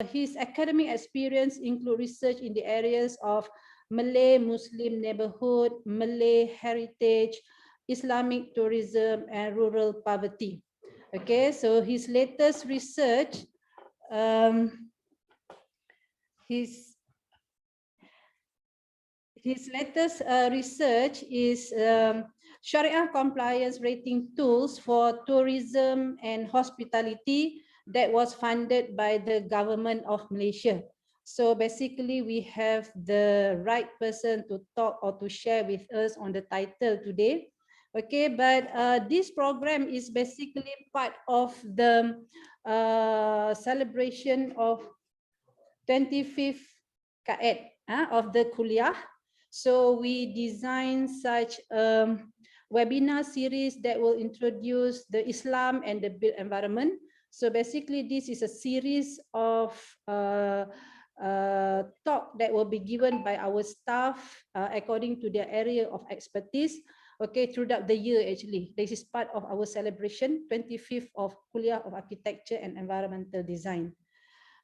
his academic experience include research in the areas of Malay Muslim neighborhood, Malay heritage, Islamic tourism, and rural poverty. Okay, so his latest research, his research is Sharia compliance rating tools for tourism and hospitality that was funded by the government of Malaysia. So basically, we have the right person to talk or to share with us on the title today. Okay, but this program is basically part of the celebration of 25th KAED of the Kuliah. So we designed such a webinar series that will introduce the Islam and the built environment. So basically, this is a series of talk that will be given by our staff according to their area of expertise. Okay, throughout the year actually. This is part of our celebration, 25th of Kuliah of Architecture and Environmental Design.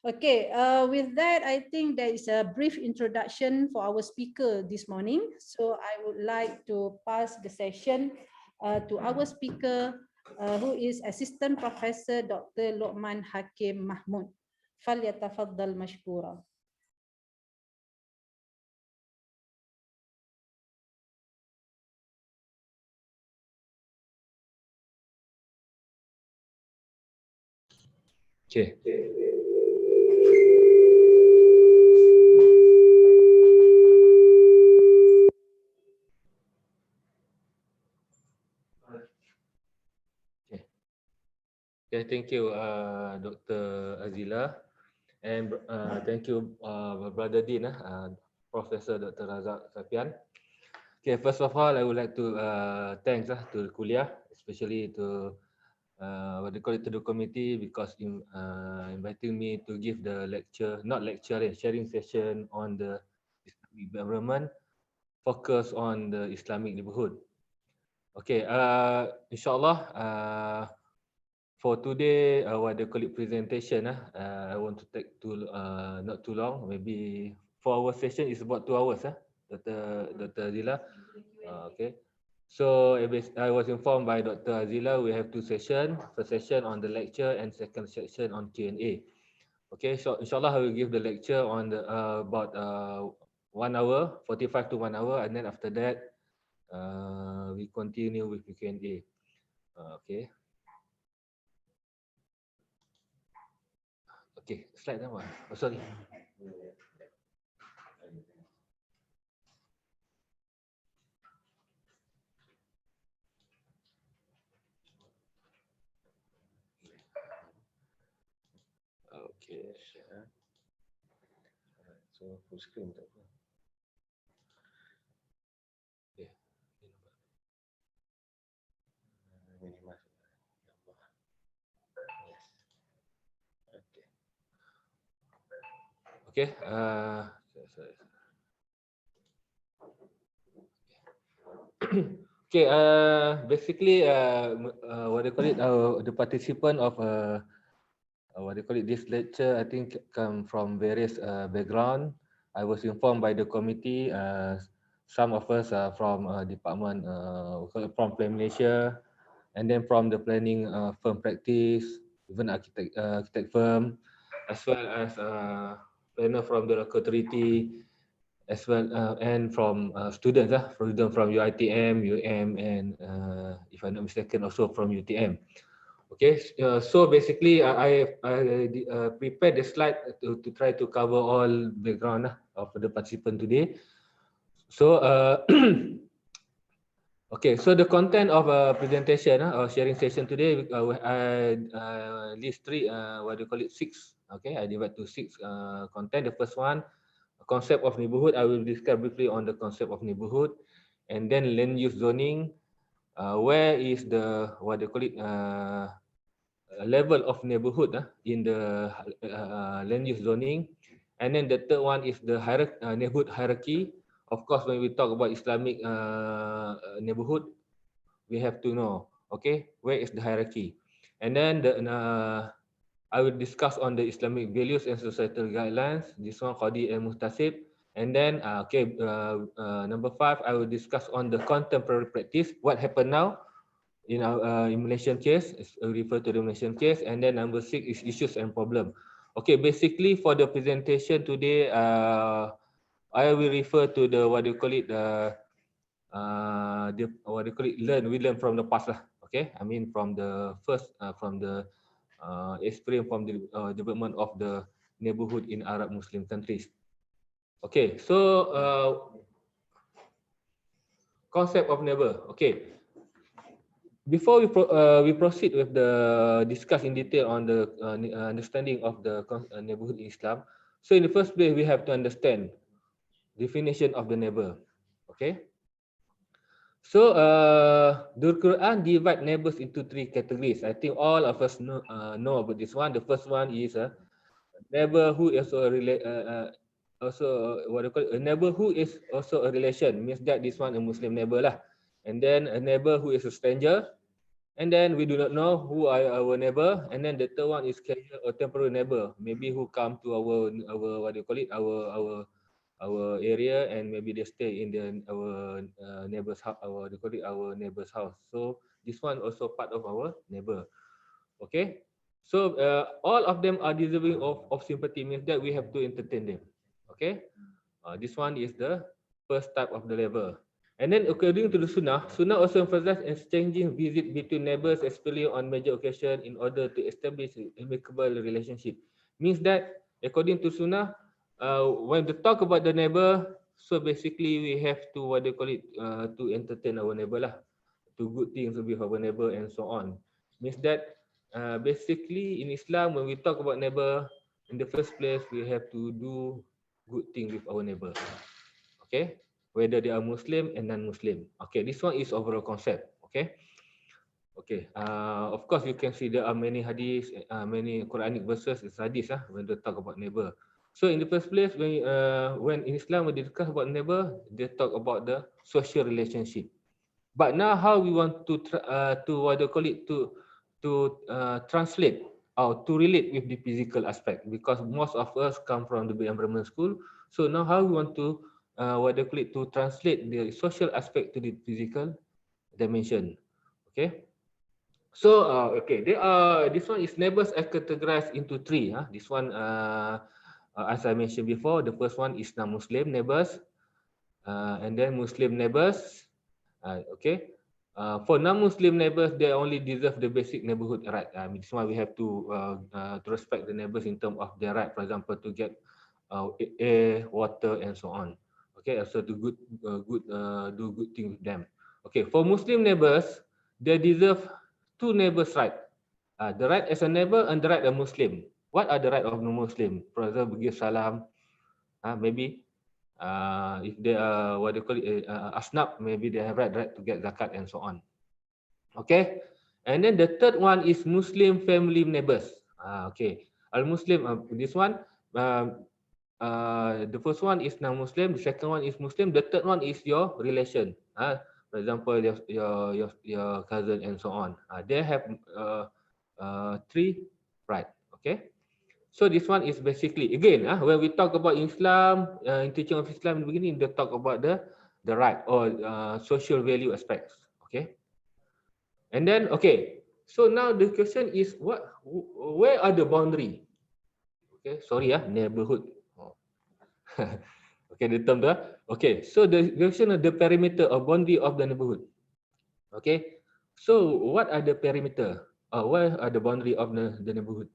Okay, with that, I think there is a brief introduction for our speaker this morning. So I would like to pass the session to our speaker, who is Assistant Professor Dr. Lukman Hakim Mahmud. فليتفضل مشكورا. Okay. Okay, thank you, Dr. Azila, and thank you, Brother Dean, Professor Dr. Razak Sapian. Okay, first of all, I would like to thanks to the Kuliah, especially to what they call it, to the committee, because inviting me to give the lecture, not lecture, sharing session on the Islamic government, focus on the Islamic neighborhood. Okay, inshallah. For today, what they call it presentation, I want to take not too long. Maybe for our session is about 2 hours, Dr. Azila. Okay. So I was informed by Dr. Azila we have 2 sessions. First session on the lecture and second section on Q&A. Okay. So inshallah I will give the lecture on the about 1 hour, 45 to 1 hour, and then after that we continue with the Q&A. Okay. Okay, slide number. Oh, sorry. Okay. So full screen tak apa. Okay. Minimize. Yes. Okay. Okay. Sorry. Okay. Basically, what they call it, the participant of what they call it, this lecture, I think come from various background. I was informed by the committee. Some of us are from department from Plan Malaysia, and then from the planning firm practice, even architect firm, as well as planner from the local authority, as well and from students, from UiTM, UM, and if I'm not mistaken, also from UTM. Okay, so basically I prepared the slide to try to cover all background of the participant today. So okay, so the content of a presentation or sharing session today, I list 3, what do you call it, 6. Okay, I divide to 6 content. The first one, concept of neighborhood. I will discuss briefly on the concept of neighborhood, and then land use zoning. Where is the, what do you call it, level of neighborhood in the land use zoning. And then the third one is the neighborhood hierarchy. Of course, when we talk about Islamic neighborhood, we have to know, okay, where is the hierarchy. And then I will discuss on the Islamic values and societal guidelines. This one Qadi and Muhtasib. And then, number 5, I will discuss on the contemporary practice. What happened now in our in Malaysian case, refer to the Malaysian case. And then number 6 is issues and problem. Okay, basically for the presentation today, I will refer to the what do you call it, we learn from the past lah. Okay, I mean from the first, from the experience from the development of the neighborhood in Arab Muslim countries. Okay, so concept of neighbor. Okay, before we proceed with the discuss in detail on the understanding of the neighborhood in Islam. So in the first place, we have to understand definition of the neighbor. Okay. So the Quran divide neighbors into 3 categories. I think all of us know about this one. The first one is a neighbor who is what do you call it? A neighbor who is also a relation, means that this one a Muslim neighbor lah. And then a neighbor who is a stranger, and then we do not know who are our neighbor. And then the third one is casual or temporary neighbor, maybe who come to our what do you call it, our area, and maybe they stay in our neighbor's house, our neighbor's house. So this one also part of our neighbor. Okay, so all of them are deserving of sympathy, means that we have to entertain them. Okay, this one is the first type of the neighbor. And then according to the Sunnah, Sunnah also emphasizes exchanging visit between neighbors, especially on major occasion, in order to establish amicable relationship. Means that according to Sunnah, when we talk about the neighbor, so basically we have to what they call it, to entertain our neighbor lah, to good things with our neighbor and so on. Means that basically in Islam, when we talk about neighbor, in the first place we have to do good thing with our neighbor. Okay, whether they are Muslim and non-Muslim. Okay, this one is overall concept. Okay. Okay. Of course, you can see there are many hadiths, many Quranic verses, hadiths when they talk about neighbor. So in the first place, when in Islam when they discuss about neighbor, they talk about the social relationship. But now, how we want to what they call it, to translate or to relate with the physical aspect, because most of us come from the environment school. So now, how we want to what they call it, to translate the social aspect to the physical dimension. Okay. So okay, this one is neighbors are categorized into 3. This one, as I mentioned before, the first one is non-Muslim neighbors, and then Muslim neighbors. Okay. For non-Muslim neighbors, they only deserve the basic neighborhood right. This one we have to respect the neighbors in terms of their right. For example, to get air, water, and so on. Okay, also to do good things with them. Okay, for Muslim neighbors, they deserve 2 neighbors right. The right as a neighbor and the right as a Muslim. What are the right of the Muslim? For example, give salam. Maybe if they are what they call it, asnaf, maybe they have right to get zakat and so on. Okay, and then the third one is Muslim family neighbors. Okay, al-Muslim, this one, the first one is non-Muslim, the second one is Muslim, the third one is your relation. For example, your cousin and so on. They have 3 right. Okay. So this one is basically, again, when we talk about Islam, in teaching of Islam in the beginning, they talk about the right or social value aspects. Okay. And then, okay, so now the question is, where are the boundary? Okay, sorry, neighborhood. Okay, the term there. Okay, so the question of the perimeter or boundary of the neighborhood. Okay, so what are the perimeter? Where are the boundary of the neighborhood?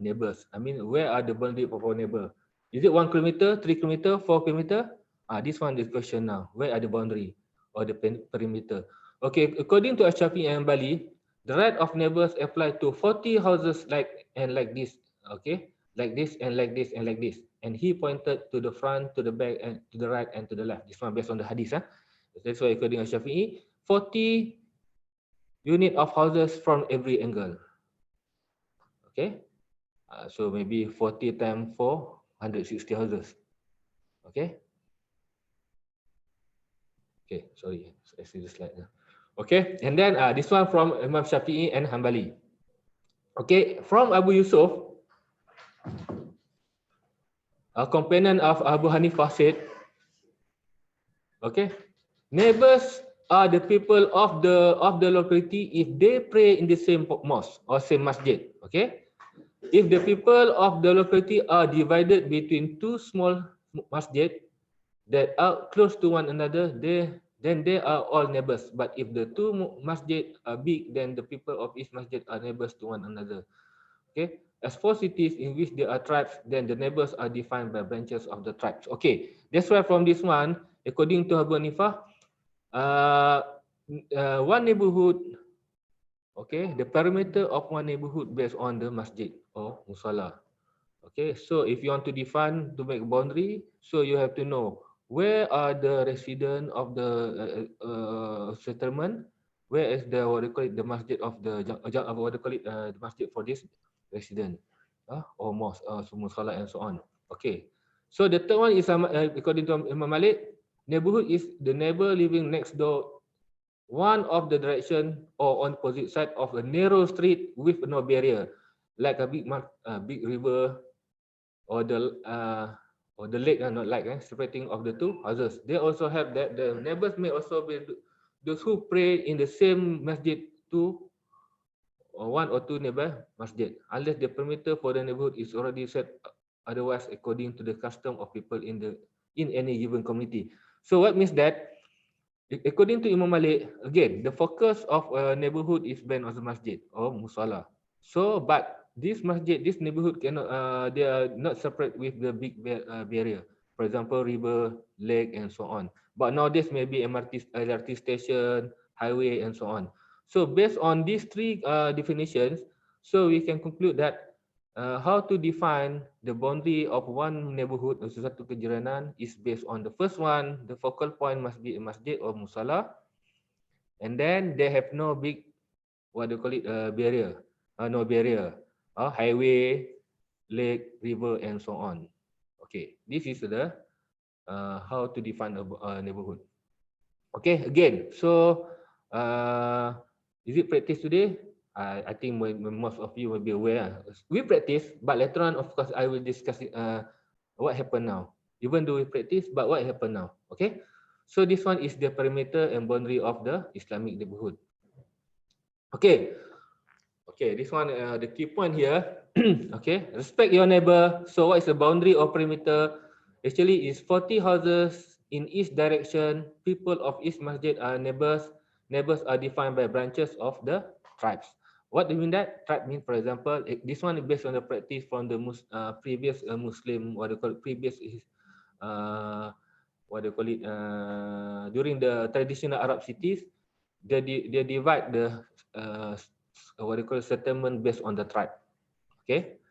Neighbors. I mean, where are the boundary of our neighbor? Is it 1 kilometer, 3 kilometer, 4 kilometer? This one is the question now. Where are the boundary or the perimeter? Okay, according to Ashafi and Bali, the right of neighbors apply to 40 houses like this. Okay, like this and like this and like this. And he pointed to the front, to the back, and to the right and to the left. This one based on the hadith. That's why according to Ashafi, 40 unit of houses from every angle. Okay. So maybe 40 times 4, 160 houses. Okay. Okay, sorry, I see the slide now. Okay, and then this one from Imam Shafi'i and Hanbali. Okay, from Abu Yusuf, A companion of Abu Hanifah said, okay, neighbors are the people of the locality if they pray in the same mosque or same masjid. Okay, if the people of the locality are divided between two small masjid that are close to one another, then they are all neighbors. But if the two masjid are big, then the people of each masjid are neighbors to one another. Okay, as for cities in which there are tribes, then the neighbors are defined by branches of the tribes. Okay, that's why from this one, according to Abu Hanifah, one neighborhood, okay, the perimeter of one neighborhood based on the masjid or musalla. Okay, so if you want to define to make boundary, so you have to know where are the resident of the settlement, where is the what do you call it, the masjid of the what do you call it, the masjid for this resident, or mosque, musalla and so on. Okay, so the third one is according to Imam Malik, neighborhood is the neighbor living next door, one of the direction or on opposite side of a narrow street with no barrier, like a big river or the lake, not like separating of the two houses. They also have that the neighbors may also be those who pray in the same masjid to or one or two neighbor masjid, unless the perimeter for the neighborhood is already set otherwise according to the custom of people in any given community. So what means that according to Imam Malik, again, the focus of a neighborhood is banned on the masjid or musalla. So, but this masjid, this neighborhood cannot, they are not separate with the big barrier. For example, river, lake, and so on. But nowadays, maybe LRT station, highway, and so on. So, based on these three definitions, so we can conclude that how to define the boundary of one neighborhood or satu kejiranan is based on the first one, the focal point must be a masjid or musalla, and then they have no big, what do you call it, barrier, no barrier, highway, lake, river, and so on. Okay, this is the how to define a neighborhood. Okay, again, so is it practice today? I think most of you will be aware. We practice, but later on, of course, I will discuss it, what happened now. Even though we practice, but what happened now? Okay, so this one is the perimeter and boundary of the Islamic neighborhood. Okay, okay, this one, the key point here. Okay, respect your neighbor. So what is the boundary or perimeter? Actually, is 40 houses in each direction. People of each masjid are neighbors. Neighbors are defined by branches of the tribes. What do you mean that? Tribe mean, for example, this one is based on the practice from the previous Muslim, what do you call it, previous what do you call it, during the traditional Arab cities, they divide the what do you call it, settlement based on the tribe. Okay.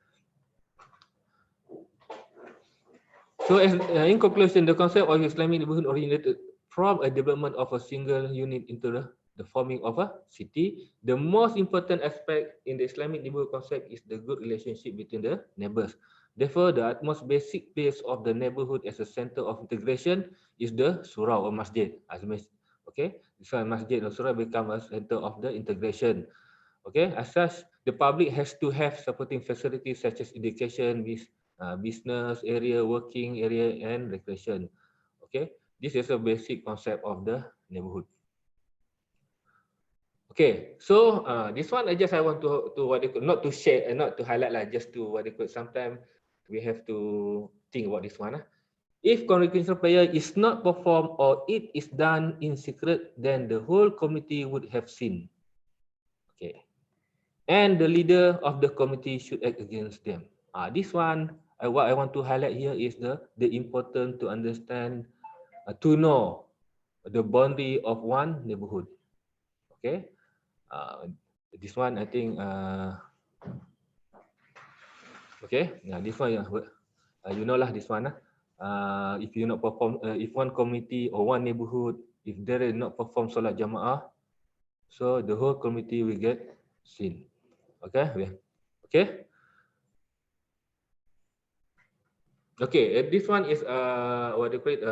So as, in conclusion, the concept of Islamic neighborhood originated from a development of a single unit into the forming of a city. The most important aspect in the Islamic neighborhood concept is the good relationship between the neighbors. Therefore, the most basic place of the neighborhood as a center of integration is the surah or masjid. Okay, so masjid or surah become a center of the integration. Okay, as such, the public has to have supporting facilities such as education, business area, working area, and recreation. Okay, this is a basic concept of the neighborhood. Okay, so this one I want to what they could, not to share and not to highlight lah, just to what they could. Sometimes we have to think about this one. If congregational prayer is not performed or it is done in secret, then the whole committee would have sinned. Okay, and the leader of the committee should act against them. This one, what I want to highlight here is the important to understand, to know the boundary of one neighborhood. Okay, this one I think, okay, this one, you know lah, this one. If you not perform, if one committee or one neighborhood, if they not perform solat jamaah, so the whole committee will get sin. Okay, okay. Okay, this one is what do you call it?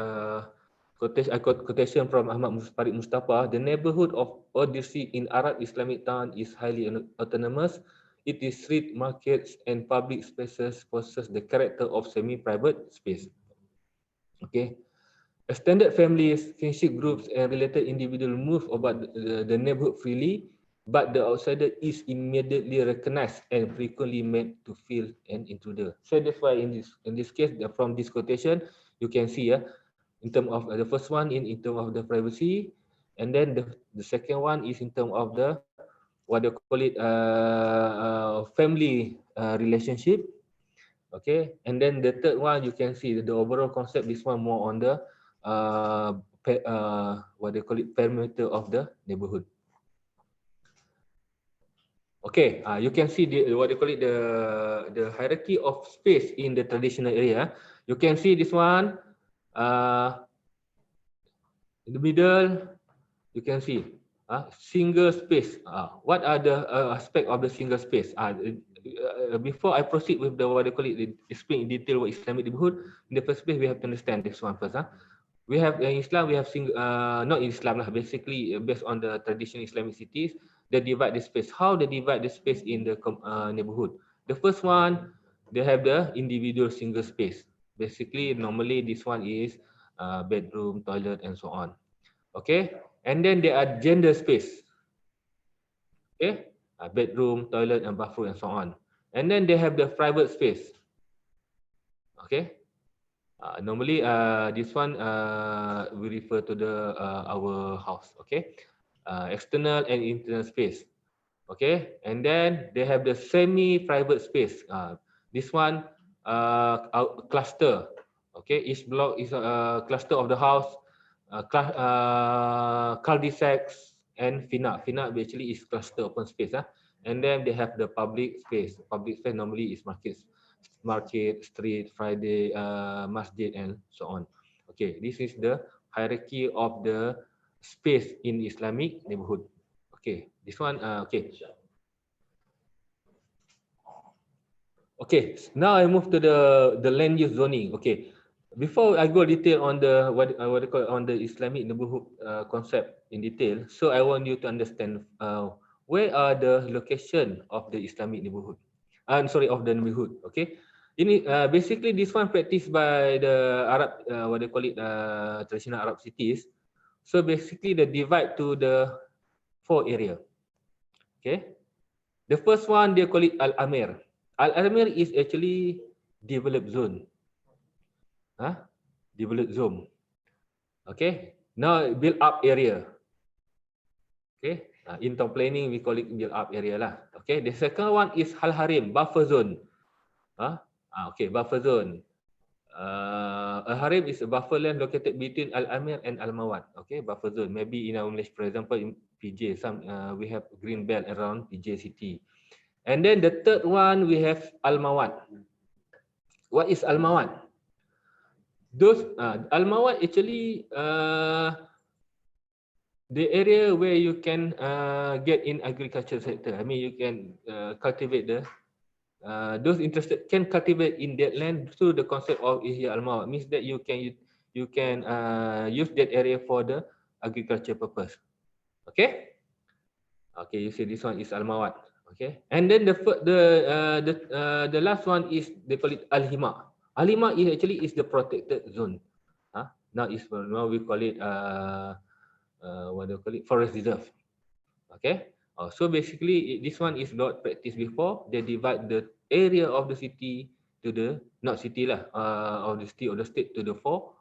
Quotation from Ahmad Farid Mustafa. The neighborhood of or district in Arab Islamic town is highly autonomous. it is street, markets, and public spaces possess the character of semi-private space. Okay. Extended families, kinship groups, and related individuals move about the neighborhood freely, but the outsider is immediately recognized and frequently made to feel an intruder. So that's why in this case, from this quotation, you can see in terms of the first one in terms of the privacy, and then the second one is in terms of the what they call it family relationship. Okay, and then the third one you can see the overall concept. This one more on the what they call it perimeter of the neighborhood. Okay, you can see what they call it the hierarchy of space in the traditional area. You can see this one in the middle. You can see single space. What are the aspect of the single space? Before I proceed with the what they call it, explain in detail what Islamic neighborhood. In the first place, we have to understand this one first. We have in Islam, we have not in Islam lah. Basically, based on the traditional Islamic cities, they divide the space. How they divide the space in the neighborhood? The first one, they have the individual single space. Basically, normally this one is bedroom, toilet, and so on. Okay, and then there are gender space. Okay, bedroom, toilet, and bathroom, and so on. And then they have the private space. Okay, normally this one we refer to the our house. Okay, external and internal space. Okay, and then they have the semi-private space. This one cluster. Okay, each block is a cluster of the house. Cul-de-sacs and FINA. FINA actually is cluster open space. And then they have the public space. Public space normally is market, street, Friday, masjid, and so on. Okay, this is the hierarchy of the space in Islamic neighborhood. Okay, this one, okay. Okay, now I move to the land use zoning. Okay, before I go detail on the what they call on the Islamic neighborhood concept in detail, so I want you to understand where are the location of the Islamic neighborhood. Sorry, of the neighborhood. Okay, ini basically this one practiced by the Arab what they call it traditional Arab cities. So basically they divide to the 4 area. Okay, the first one they call it Al-Amir. Al-Amir is actually developed zone. Developed zone. Okay. Now build up area. Okay. In top planning we call it build up area lah. Okay. The second one is Al-Harim, buffer zone. Okay, buffer zone. Al-Harim is a buffer land located between Al-Amir and Al-Mawad. Okay, buffer zone. Maybe in our Malaysia, for example, in PJ, we have green belt around PJ city. And then the third one, we have Al-Mawad. What is Al-Mawad? Those Al-Mawad actually the area where you can get in agriculture sector. I mean, you can cultivate those interested can cultivate in that land through the concept of Ihya Al-Mawad. Means that you can use that area for the agriculture purpose. Okay. Okay, you see this one is Al-Mawad. Okay, and then the last one is they call it Al-Hima. Al-Hima is actually is the protected zone. Now we call it what do you call it, forest reserve. Okay, so basically this one is not practiced before. They divide the area of the city to the not city lah of the city or the state to the four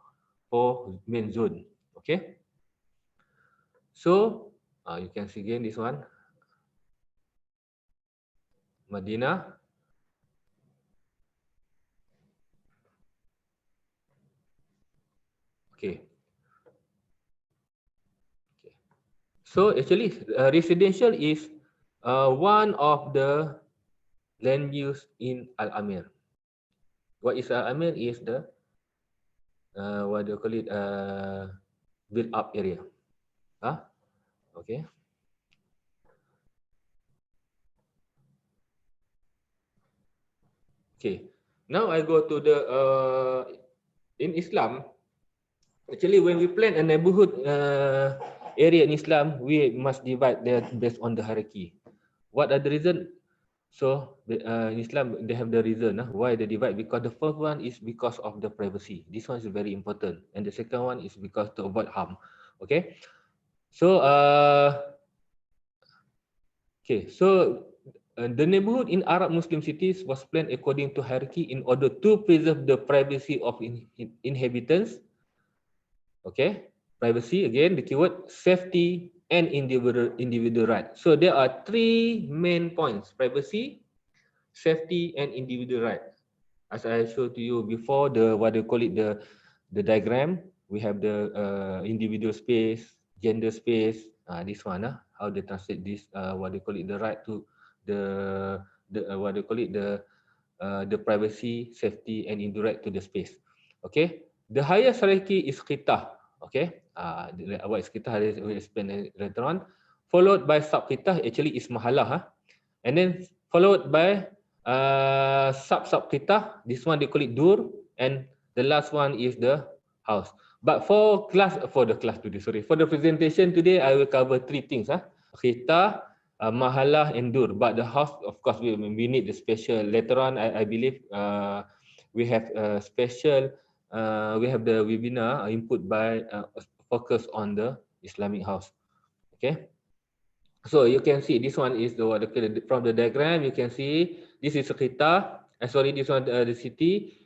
main zone. Okay, so you can see again this one. Madinah, okay. So actually, residential is one of the land use in Al-Amir. What is Al-Amir is the what do you call it built up area. Okay. Okay. Now I go to the in Islam. Actually, when we plan a neighborhood area in Islam, we must divide that based on the hierarchy. What are the reason? So in Islam, they have the reason why they divide, because the first one is because of the privacy. This one is very important. And the second one is because to avoid harm. Okay. So, the neighborhood in Arab Muslim cities was planned according to hierarchy in order to preserve the privacy of inhabitants. Okay, privacy, again, the keyword safety and individual right. So there are three main points: privacy, safety, and individual right. As I showed to you before, the what they call it, the diagram, we have the individual space, gender space. This one, how they translate this, what they call it, the right to the what they call it, the privacy, safety, and indirect to the space. Okay, the highest hierarchy is qitah. Okay, what is qitah? I will explain later on. Followed by sub qitah, actually is mahalah, and then followed by sub qitah. This one they call it dur, and the last one is the house. But for the presentation today, I will cover three things. Qitah, mahalah, and dur. But the house, of course, we need the special. Later on, I believe we have a special. We have the webinar input by focus on the Islamic house. Okay. So you can see this one is from the diagram. You can see this is a qitah. Sorry, this one the city.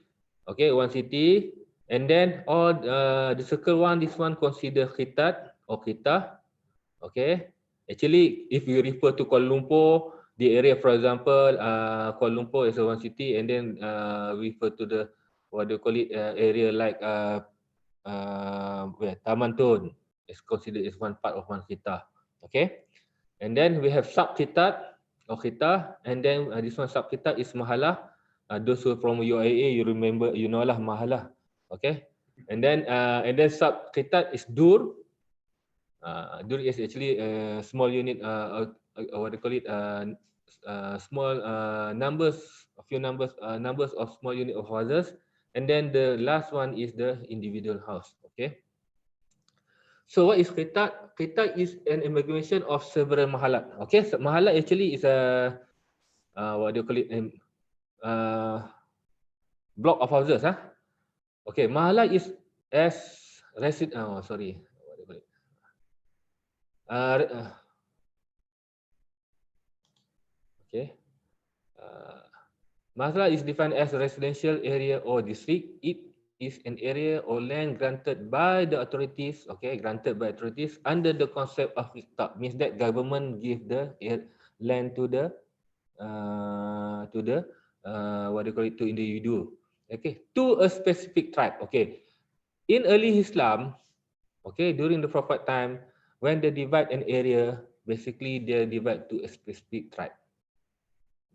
Okay, one city, and then all the circle one. This one consider qitat or qitah. Okay, actually, if you refer to Kuala Lumpur, the area, for example, Kuala Lumpur is a one city, and then refer to the what do you call it, area like where Taman Tun is considered as one part of one qitah. Okay. And then we have sub qitat or qitah, and then this one sub qitat is mahalah. Those who are from UIA, you remember, you know lah mahalah. Okay, and then sub qitat is dur. Dur is actually a small unit. What do you call it? Small numbers, a few numbers of small unit of houses, and then the last one is the individual house. Okay. So what is qitat? Qitat is an amalgamation of several mahalat. Okay, so mahalat actually is a what do you call it? Block of houses. Okay, mahalat is as resident. Oh, sorry. What do you call it? Okay. Mahalat is defined as a residential area or district. It is an area or land granted by the authorities, under the concept of qitat. Means that government give the land to the what do you call it, to individual, okay, to a specific tribe. Okay, in early Islam, okay, during the Prophet time, when they divide an area, basically they divide to a specific tribe.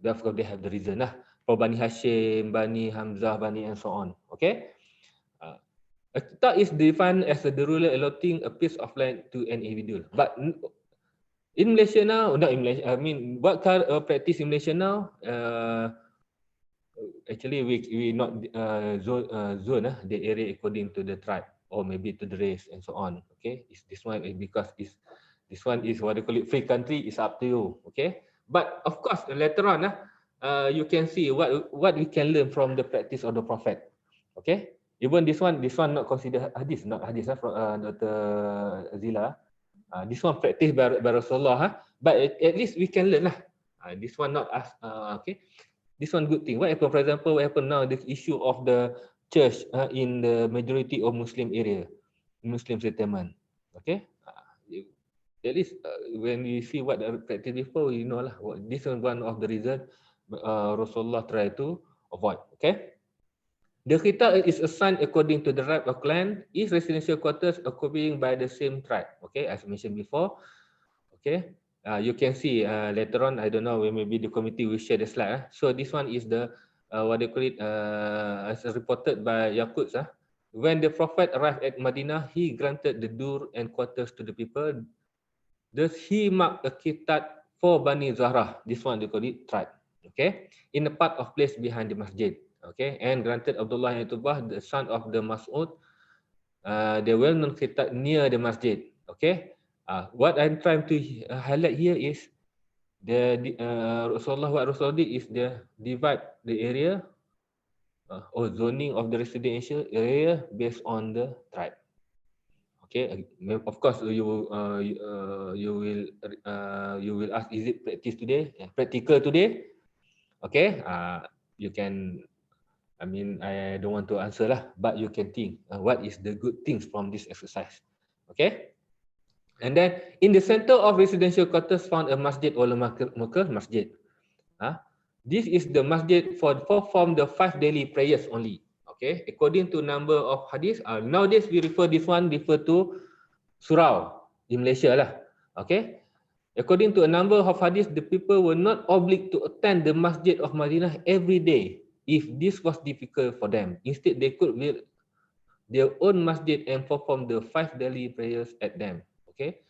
Therefore, they have the reason for Bani Hashim, Bani Hamzah, Bani, and so on. Okay. A qitat is defined as the ruler allotting a piece of land to an individual. But in Malaysia now, not in Malaysia, I mean, what kind of practice in Malaysia now? Actually, we not zone the area according to the tribe or maybe to the race and so on. Okay, this one because this one is what they call it, free country. Is up to you. Okay, but of course later on, you can see what we can learn from the practice of the Prophet. Okay, even this one not considered hadith, not hadith from Dr. Azila. This one practiced by Rasulullah, but at least we can learn lah. This one not us. Okay, this one good thing. What happened, for example, what happened now, the issue of the church in the majority of Muslim area, Muslim settlement. Okay, at least when you see what the practice before, you know lah. This is one of the reason Rasulullah try to avoid. Okay. The qitat is assigned according to the right of clan, is residential quarters occupying by the same tribe. Okay, as mentioned before. Okay, you can see later on, I don't know, maybe the committee will share the slide. So this one is the, what they call it, as reported by Yaquts. When the Prophet arrived at Medina, he granted the dur and quarters to the people. Thus he marked a qitat for Bani Zahra. This one they call it tribe. Okay, in a part of place behind the masjid. Okay, and granted Abdullah and Utbah, the son of the Mas'ud, the well-known qitat near the masjid. Okay, what I'm trying to highlight here is Rasulullah did is they divide the area or zoning of the residential area based on the tribe. Okay, of course you will ask, is it practice today? Practical today? Okay, you can. I mean, I don't want to answer lah, but you can think what is the good things from this exercise. Okay, and then in the center of residential quarters found a masjid or Makkah masjid. This is the masjid for perform the 5 daily prayers only. Okay, according to number of hadith. Nowadays we refer to surau in Malaysia lah. Okay, according to a number of hadith, the people were not obliged to attend the masjid of Madinah every day if this was difficult for them. Instead, they could build their own masjid and perform the 5 daily prayers at them. Okay,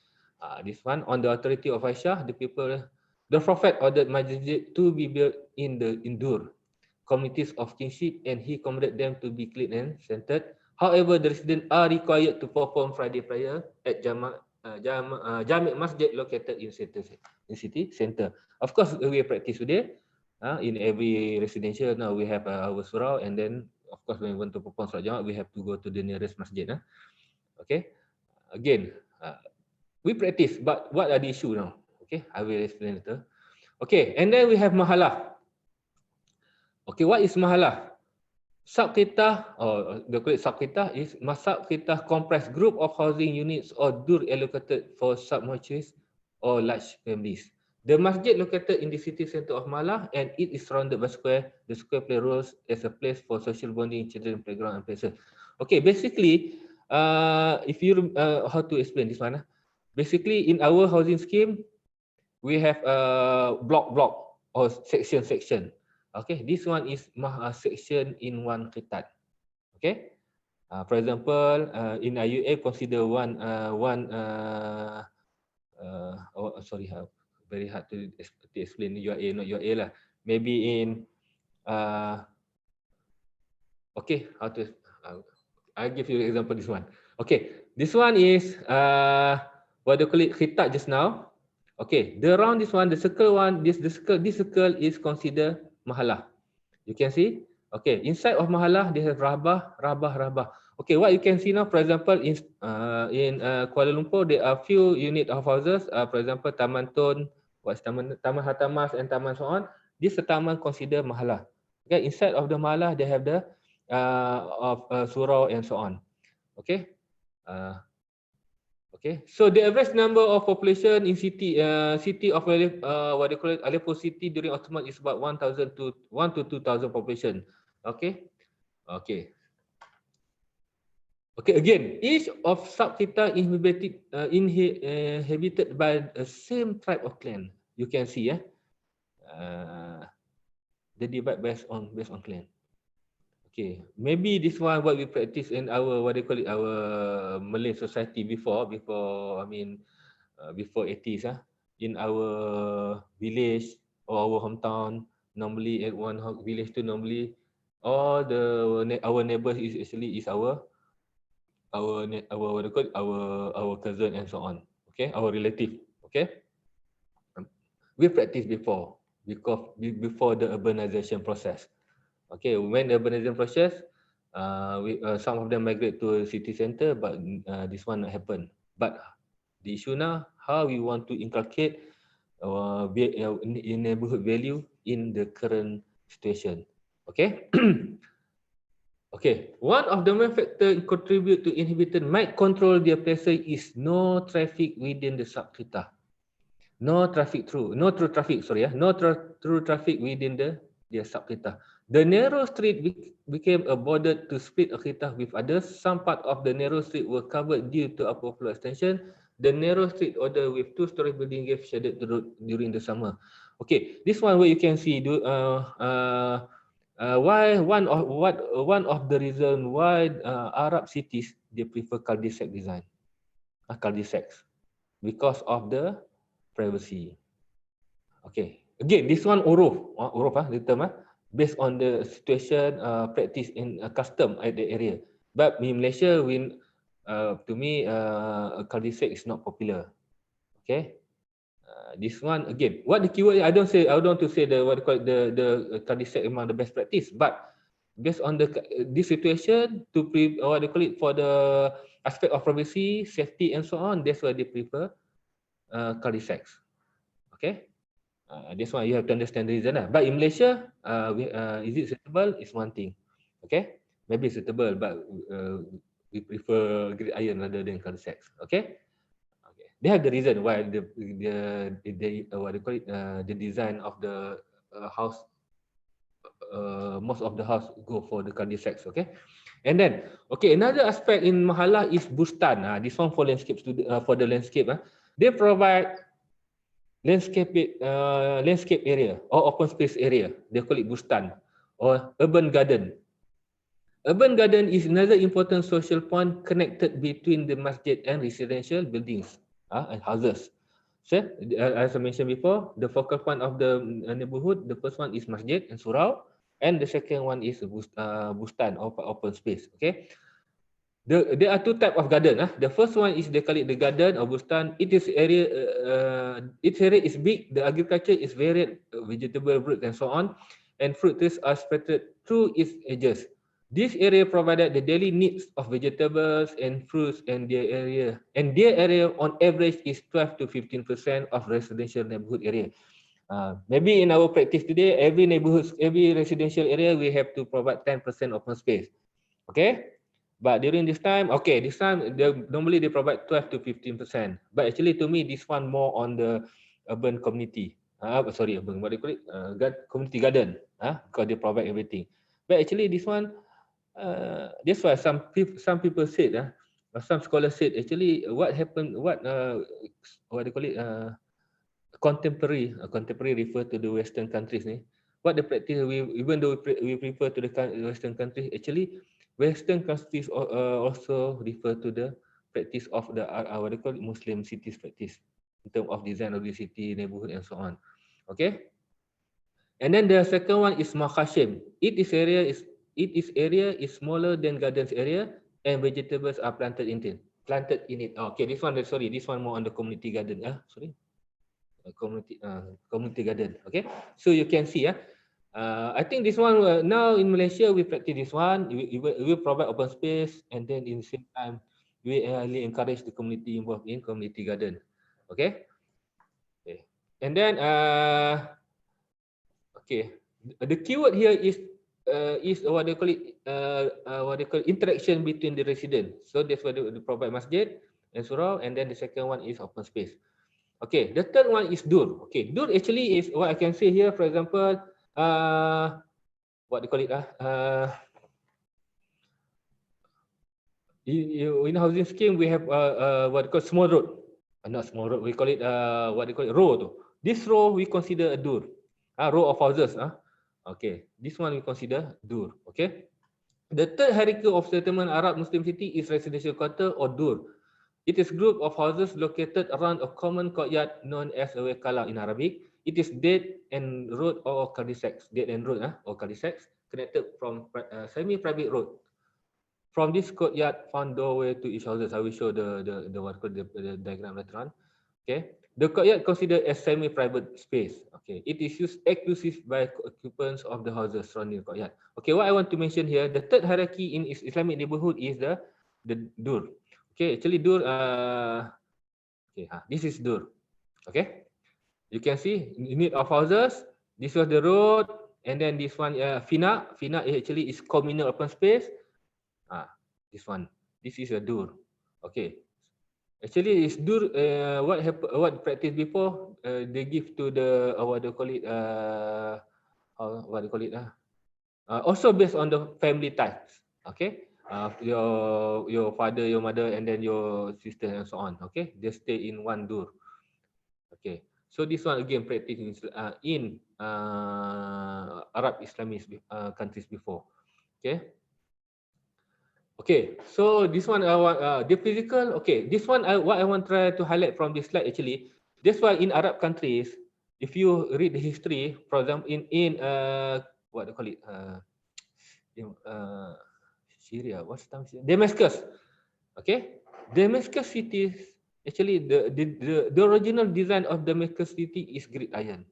this one on the authority of Aisyah, the Prophet ordered masjid to be built in the indoor communities of kinship, and he commanded them to be clean and centered. However, the residents are required to perform Friday prayer at Jami' Masjid located in city center. Of course, we practice today. In every residential now we have our surau, and then of course when we want to perform salat Jumaat, we have to go to the nearest masjid. Okay, again, we practice, but what are the issue now? Okay, I will explain later. Okay, and then we have mahalah. Okay, what is mahalah? Sub-qitah, or the correct sub-qitah is sub-qitah comprise group of housing units or dur allocated for sub-mortuaries or large families. The masjid located in the city center of Malah, and it is surrounded by square. The square play roles as a place for social bonding, children playground and places. Okay, basically, if you how to explain this one? Basically, in our housing scheme, we have block or section. Okay, this one is section in one qitat. Okay, for example, in IUA, consider very hard to explain UA, not UA lah. Maybe in okay, how to I'll give you an example. This one. Okay, this one is what do you call it? Qitat just now. Okay, the round this one, the circle one, this circle is considered mahalah. You can see. Okay, inside of mahalah they have rabah. Okay, what you can see now, for example, in Kuala Lumpur, there are few unit of houses. For example, Taman Tun, Taman Hatamas, and Taman so on. This taman considered mahalah. Okay, inside of the mahalah they have the surau and so on. Okay. Okay, so the average number of population in city of what they call it, Aleppo city during Ottoman is about 1,000 to 2,000 population. Okay, again, each of sub-qita inhabited by the same tribe of clan. You can see, the divide based on clan. Okay, maybe this one what we practice in our our Malay society before 80s. In our village or our hometown, normally at one village to normally all our neighbors is actually our cousin and so on. Okay, our relative. Okay, we practice before the urbanization process. Okay, when the urbanization process, some of them migrate to a city center, but this one not happen. But the issue now, how we want to inculcate neighborhood value in the current situation. Okay. Okay, one of the main factors contribute to inhabitant might control their pressure is no traffic within the sub-qita. No through traffic within their sub-qita. The narrow street became a border to split a qita with others. Some part of the narrow street were covered due to upper floor extension. The narrow street order with 2-story building gave shaded the road during the summer. Okay, this one where you can see why one of the reason why Arab cities they prefer cul-de-sac design, cul-de-sacs, because of the privacy. Okay, again this one uruf the term based on the situation, practice in custom at the area. But in Malaysia, to me, a cul-de-sac is not popular. Okay, This one again, what the keyword? I don't want to say the what they call it, the cul-de-sac among the best practice, but based on this situation to what they call it, for the aspect of privacy, safety, and so on, that's why they prefer cul-de-sacs. Okay, this one you have to understand the reason. But in Malaysia, is it suitable? Is one thing. Okay, maybe suitable, but we prefer grid iron rather than cul-de-sacs. Okay. Okay. They have the reason why the what they call it, the design of the house, most of the house go for the cul-de-sacs. Okay, and then okay, another aspect in Mahala is Gustan. This one for landscape for the landscape. They provide landscape area or open space area. They call it Gustan or urban garden. Urban garden is another important social point connected between the masjid and residential buildings and houses. So, as I mentioned before, the focal point of the neighborhood, the first one is masjid and surau, and the second one is bustan or open space. Okay, there are two types of garden. The first one is they call it the garden or bustan. Its area is big. The agriculture is varied, vegetable, fruit, and so on, and fruit trees are spread through its edges. This area provided the daily needs of vegetables and fruits, and their area on average is 12 to 15% of residential neighborhood area. Maybe in our practice today, every neighborhood, every residential area, we have to provide 10% open space. Okay, but during this time, normally they provide 12 to 15%. But actually, to me, this one more on the urban community. Urban, what do you call it? Community garden. Because they provide everything. But actually, this one. That's why some people said, some scholars said, actually what happened, what do you call it, contemporary refer to the Western countries. What the practice, even though we prefer to the Western countries, actually Western countries also refer to the practice of the what do you call it, Muslim cities practice in terms of design of the city, neighborhood, and so on. Okay. And then the second one is Makhashim. Its area is smaller than gardens area, and vegetables are planted in it. Okay, this one more on the community garden. Community garden. Okay, so you can see. I think this one now in Malaysia we practice this one. We provide open space, and then in the same time we highly encourage the community involved in community garden. Okay. Okay. And then okay, the keyword here is what they call it, interaction between the resident. So that's why they provide masjid and surau, and then the second one is open space. Okay, the third one is dur. Okay, dur actually is what I can say here. For example, what they call it, in housing scheme we have what they call small road. Not small road. We call it what they call it, row. This row we consider a dur. Row of houses. Okay, this one we consider dur. Okay, the third hierarchy of settlement Arab Muslim city is residential quarter or dur. It is group of houses located around a common courtyard known as a wekala in Arabic. It is dead end road or cul-de-sacs, or cul-de-sacs connected from semi-private road. From this courtyard, found doorway to each houses. I will show the diagram later on. Okay, the courtyard considered as semi-private space. Okay, it is used exclusive by occupants of the houses surrounding the courtyard. Okay, what I want to mention here, the third hierarchy in Islamic neighborhood is the dur. Okay, actually dur. This is dur. Okay, you can see unit of houses. This was the road, and then this one fina. Fina actually is communal open space. This one. This is a dur. Okay. Actually, it's dur. What practice before? They give to the what do you call it? What do you call it? Also based on the family types. Okay. Your father, your mother, and then your sister, and so on. Okay. They stay in one dur. Okay. So this one again practice in Arab Islamic countries before. Okay. Okay, so this one I want the physical. Okay, this one what I want to try to highlight from this slide actually. That's why in Arab countries, if you read the history, for example, in what do you call it, Syria, what's the time? Damascus. Okay, Damascus cities Actually, the original design of the Damascus city is grid iron.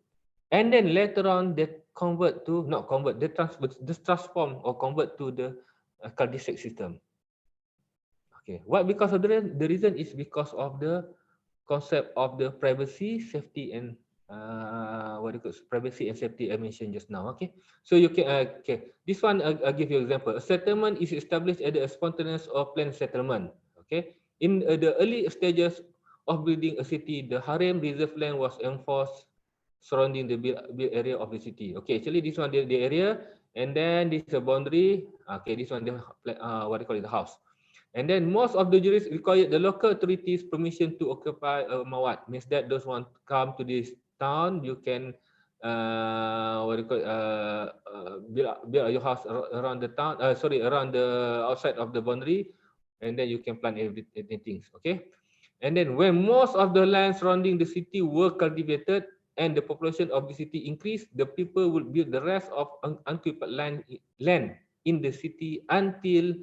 And then later on, they convert to, not convert, they transform or convert to the cul-de-sac system. Okay, what? Because of the reason is because of the concept of the privacy, safety, and what do you call it? Privacy and safety I mentioned just now. Okay, so you can okay. This one I'll give you an example. A settlement is established at a spontaneous or planned settlement. Okay, in the early stages of building a city, the harem reserve land was enforced surrounding the built area of the city. Okay, actually this one the area, and then this is a boundary. Okay, this one the what do you call it, the house. And then most of the juries required the local authorities permission to occupy a mawat. Means that those want to come to this town, you can what do you call it, build your house around the town. Sorry, around the outside of the boundary, and then you can plant everything. Okay. And then when most of the land surrounding the city were cultivated and the population of the city increased, the people would build the rest of unoccupied land in the city until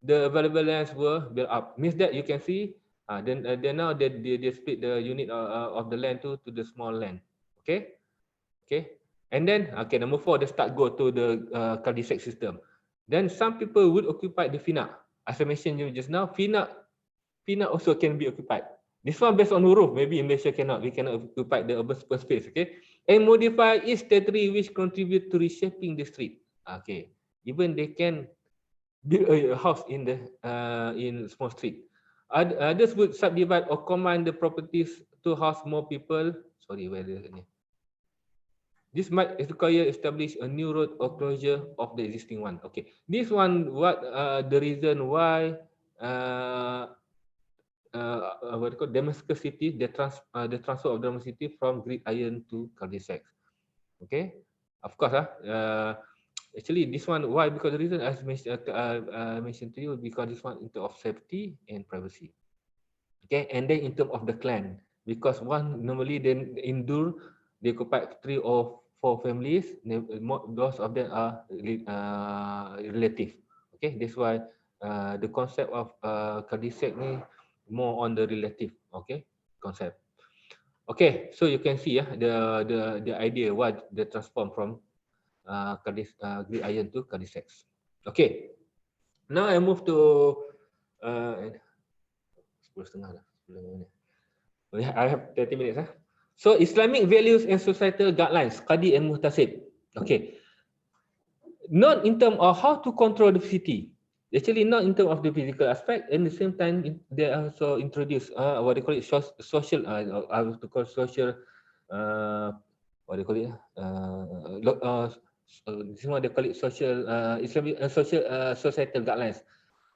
the available lands were built up. Means that you can see, then now they split the unit of the land to the small land. Okay, okay. And then okay, number 4, they start go to the cul-de-sac system. Then some people would occupy the FINA. As I mentioned you just now, FINA also can be occupied. This one based on huruf. Maybe in Malaysia cannot. We cannot occupy the urban space. Okay, and modify each territory which contribute to reshaping the street. Okay, even they can build a house in small street. Others would subdivide or combine the properties to house more people. Sorry, where is it? This might require establish a new road or closure of the existing one. Okay, this one what the reason why what do you call Damascus city, the transfer of Damascus city from grid iron to cul-de-sac. Okay, of course actually this one why, because the reason I mentioned to you, because this one in terms of safety and privacy. Okay, and then in terms of the clan, because one normally then endure they occupy 3 or 4 families, most of them are relative. Okay, that's why the concept of cul-de-sac ni more on the relative, okay, concept. Okay, so you can see the idea what the transform from grid iron to cul-de-sac. Okay, now I move to 10:30 dah. 10 minit. I have 30 minutes. So Islamic values and societal guidelines, Qadi and Muhtasib. Okay, not in terms of how to control the city. Actually, not in terms of the physical aspect. And at the same time, they also introduce what they call it social. I have to call social. What they call it? This one they call it social. Islamic social societal guidelines.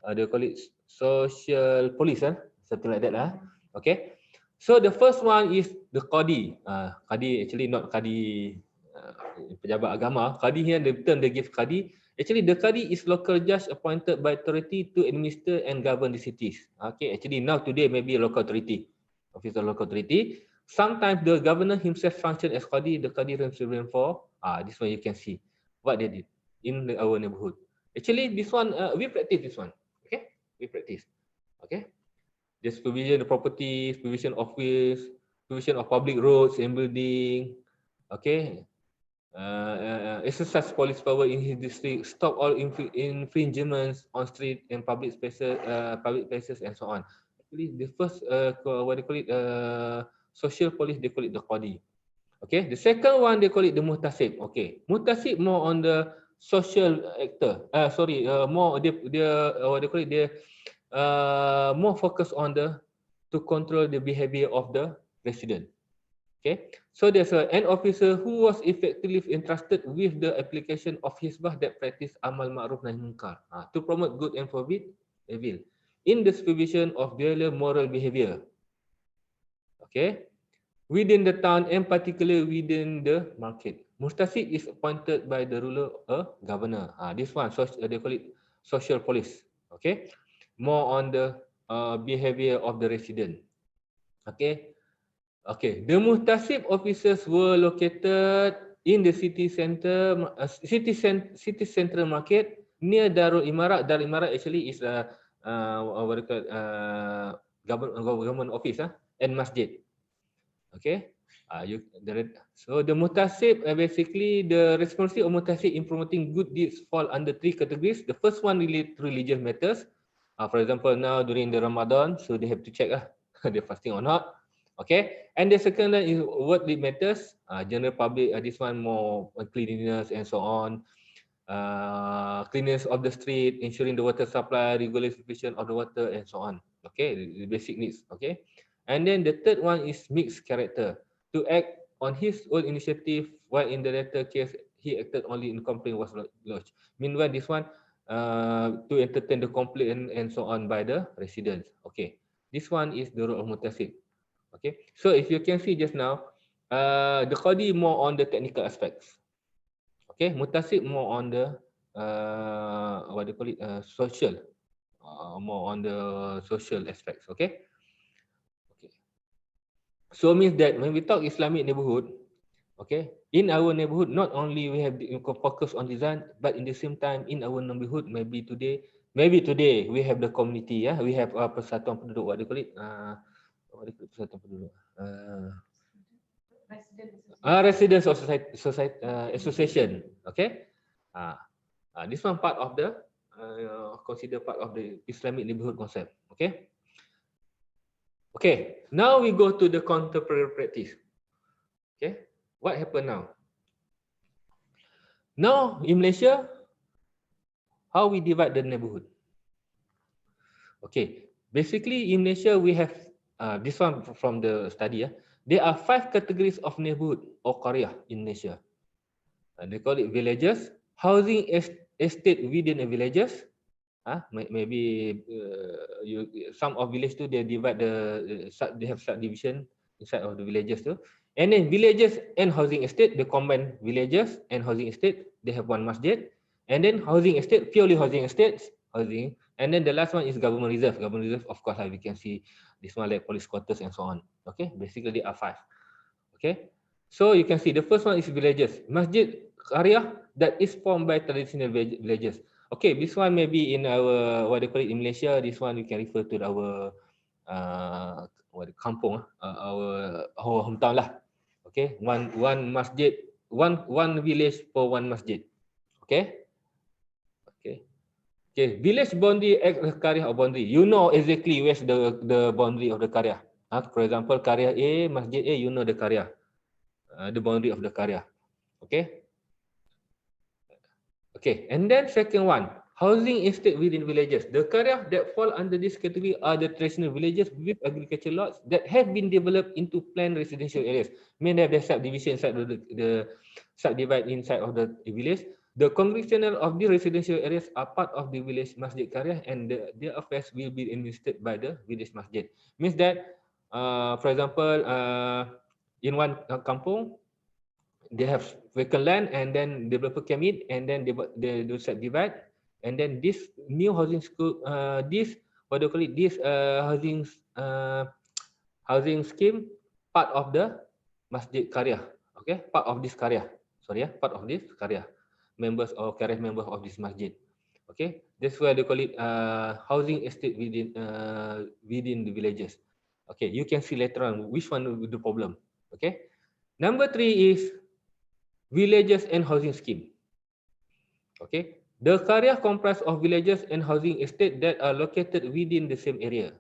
They call it social police. Something like that. Okay. So the first one is the Qadi. Qadi actually not Qadi pejabat agama. Qadi here, the term they give Qadi. Actually, the Qadi is local judge appointed by authority to administer and govern the cities. Okay, actually now today maybe a local authority, officer local authority. Sometimes the governor himself function as Qadi. The Qadi represent for this one you can see what they did in our neighborhood. Actually, this one we practice this one. Okay, we practice. Okay. The supervision of property, supervision of office, supervision of public roads and building. Okay. Exercise police power in his district, stop all infringements on street and public places, and so on. Actually, the first what they call it social police, they call it the Qadi. Okay. The second one they call it the Muhtasib. Okay. Muhtasib more on the social actor. More dia what they call it, dia more focus on to control the behavior of the resident. Okay, so there's an officer who was effectively entrusted with the application of hizbah that practice amal ma'ruf nahi munkar to promote good and forbid evil in the supervision of their moral behavior. Okay, within the town and particularly within the market. Mustasib is appointed by the ruler, a governor. This one, they call it social police. Okay, more on the behavior of the resident. Okay, okay. The Muhtasib officers were located in the city center, city central market near Darul Imarat. Darul Imarat actually is what we call government office and masjid. Okay. So the mutasib, basically the responsibility of mutasib in promoting good deeds fall under three categories. The first one related to religious matters. For example, now during the Ramadan, so they have to check they're fasting or not. Okay. And the second one is worldly matters. General public, this one more cleanliness and so on. Cleanliness of the street, ensuring the water supply, regulation of the water, and so on. Okay, the basic needs. Okay, and then the third one is mixed character, to act on his own initiative, while in the latter case he acted only in complaint was lodged. Meanwhile, this one to entertain the complaint and so on by the residents. Okay, this one is the role of mutasib. Okay, so if you can see just now, the Qadi more on the technical aspects. Okay, mutasib more on the what do you call it, social, more on the social aspects. Okay. Okay. So means that when we talk Islamic neighborhood, okay, in our neighborhood, not only we have the focus on design, but in the same time in our neighborhood, maybe today we have the community, we have persatuan penduduk, what do you call it, persatuan penduduk, residents of society association. Okay. This one part of the consider part of the Islamic neighborhood concept. Okay. Okay. Now we go to the contemporary practice. Okay. What happened now? Now in Malaysia, how we divide the neighborhood? Okay. Basically in Malaysia we have this one from the study. There are 5 categories of neighborhood or qaryah in Malaysia. They call it villages, housing estate within a villages. Maybe some of village too, they divide they have subdivision inside of the villages too. And then villages and housing estate, they combine villages and housing estate, they have one masjid. And then housing estate, purely housing estates, housing. And then the last one is government reserve. Government reserve, of course, we can see this one like police quarters and so on. Okay, basically there are 5. Okay, so you can see the first one is villages, masjid area that is formed by traditional villages. Okay, this one maybe in our what they call it in Malaysia. This one we can refer to our kampung, our hometown lah. Okay, one masjid, one village for one masjid. Okay, okay. Village boundary act as qaryah or boundary. You know exactly where's the boundary of the qaryah. For example, qaryah A, masjid A, you know the qaryah, the boundary of the qaryah. Okay. Okay, and then second one, housing estate within villages. The qaryah that fall under this category are the traditional villages with agricultural lots that have been developed into planned residential areas. Mean that there's subdivision inside the subdivide inside of the village. The congregational of the residential areas are part of the village masjid qaryah, and their affairs will be administered by the village masjid. Means that, for example, in one kampung, they have vacant land, and then developer came in, and then they do subdivide, and then this new housing school, this what do you call it, this housing scheme, part of the masjid qaryah. Okay, part of this qaryah. Sorry, part of this qaryah. Members or qaryah members of this masjid. Okay, that's why they call it housing estate within the villages. Okay, you can see later on which one will be the problem. Okay, number 3 is villages and housing scheme. Okay, the qaryah comprise of villages and housing estate that are located within the same area.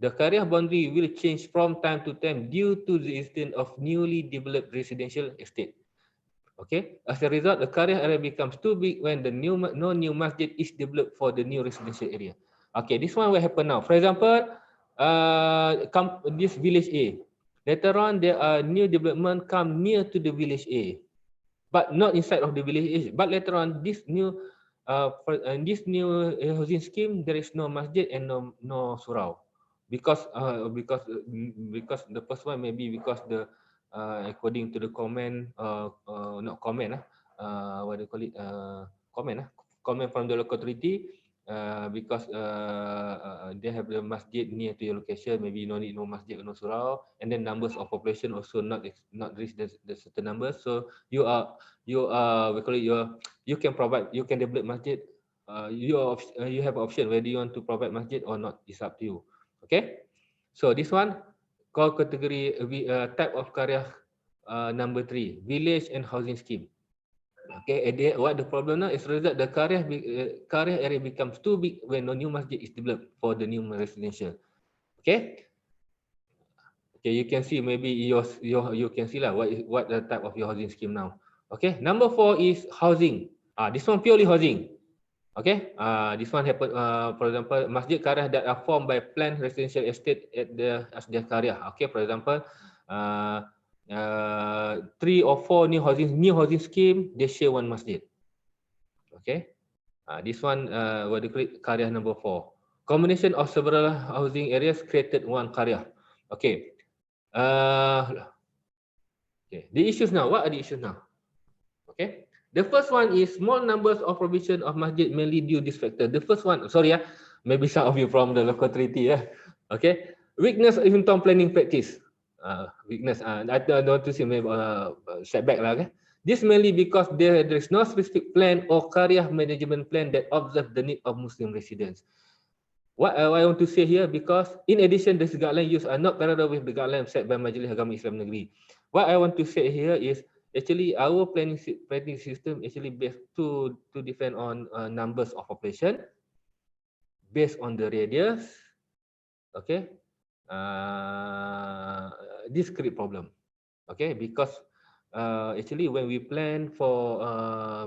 The qaryah boundary will change from time to time due to the existence of newly developed residential estate. Okay, as a result, the qaryah area becomes too big when no new masjid is developed for the new residential area. Okay, this one will happen now. For example, this village A. Later on, there are new development come near to the village A, but not inside of the village. But later on, this new housing scheme, there is no masjid and no surau, because the first one maybe because the according to the comment, not comment, what do you call it, comment from the local authority. Because they have the masjid near to your location, maybe no need no masjid or no surau, and then numbers of population also not reach the certain numbers. So you we call it you can develop masjid. You have an option whether you want to provide masjid or not. It's up to you. Okay. So this one called category type of karya number 3, village and housing scheme. Okay, what the problem now is result the karya area becomes too big when no new masjid is developed for the new residential. Okay. Okay, you can see maybe you can see lah what the type of your housing scheme now. Okay, number 4 is housing. This one purely housing. Okay, this one happen. For example, masjid karya that are formed by planned residential estate at the asjad karya. Okay, for example, 3 or 4 new housing scheme, they share one masjid. Okay, this one what they call it, karya number 4. Combination of several housing areas created one karya. Okay. Okay, the issues now. What are the issues now? Okay, the first one is small numbers of provision of masjid mainly due this factor. The first one, sorry, maybe some of you from the local authority, okay, weakness in town planning practice. Weakness. I don't want to say maybe setback lah. Okay, this mainly because there is no specific plan or karya management plan that observe the need of Muslim residents. What I want to say here, because in addition, these guidelines used are not parallel with the guidelines set by Majlis Agama Islam Negeri. What I want to say here is actually our planning system actually based to depend on numbers of population, based on the radius. Okay, this create problem. Okay, because actually when we plan for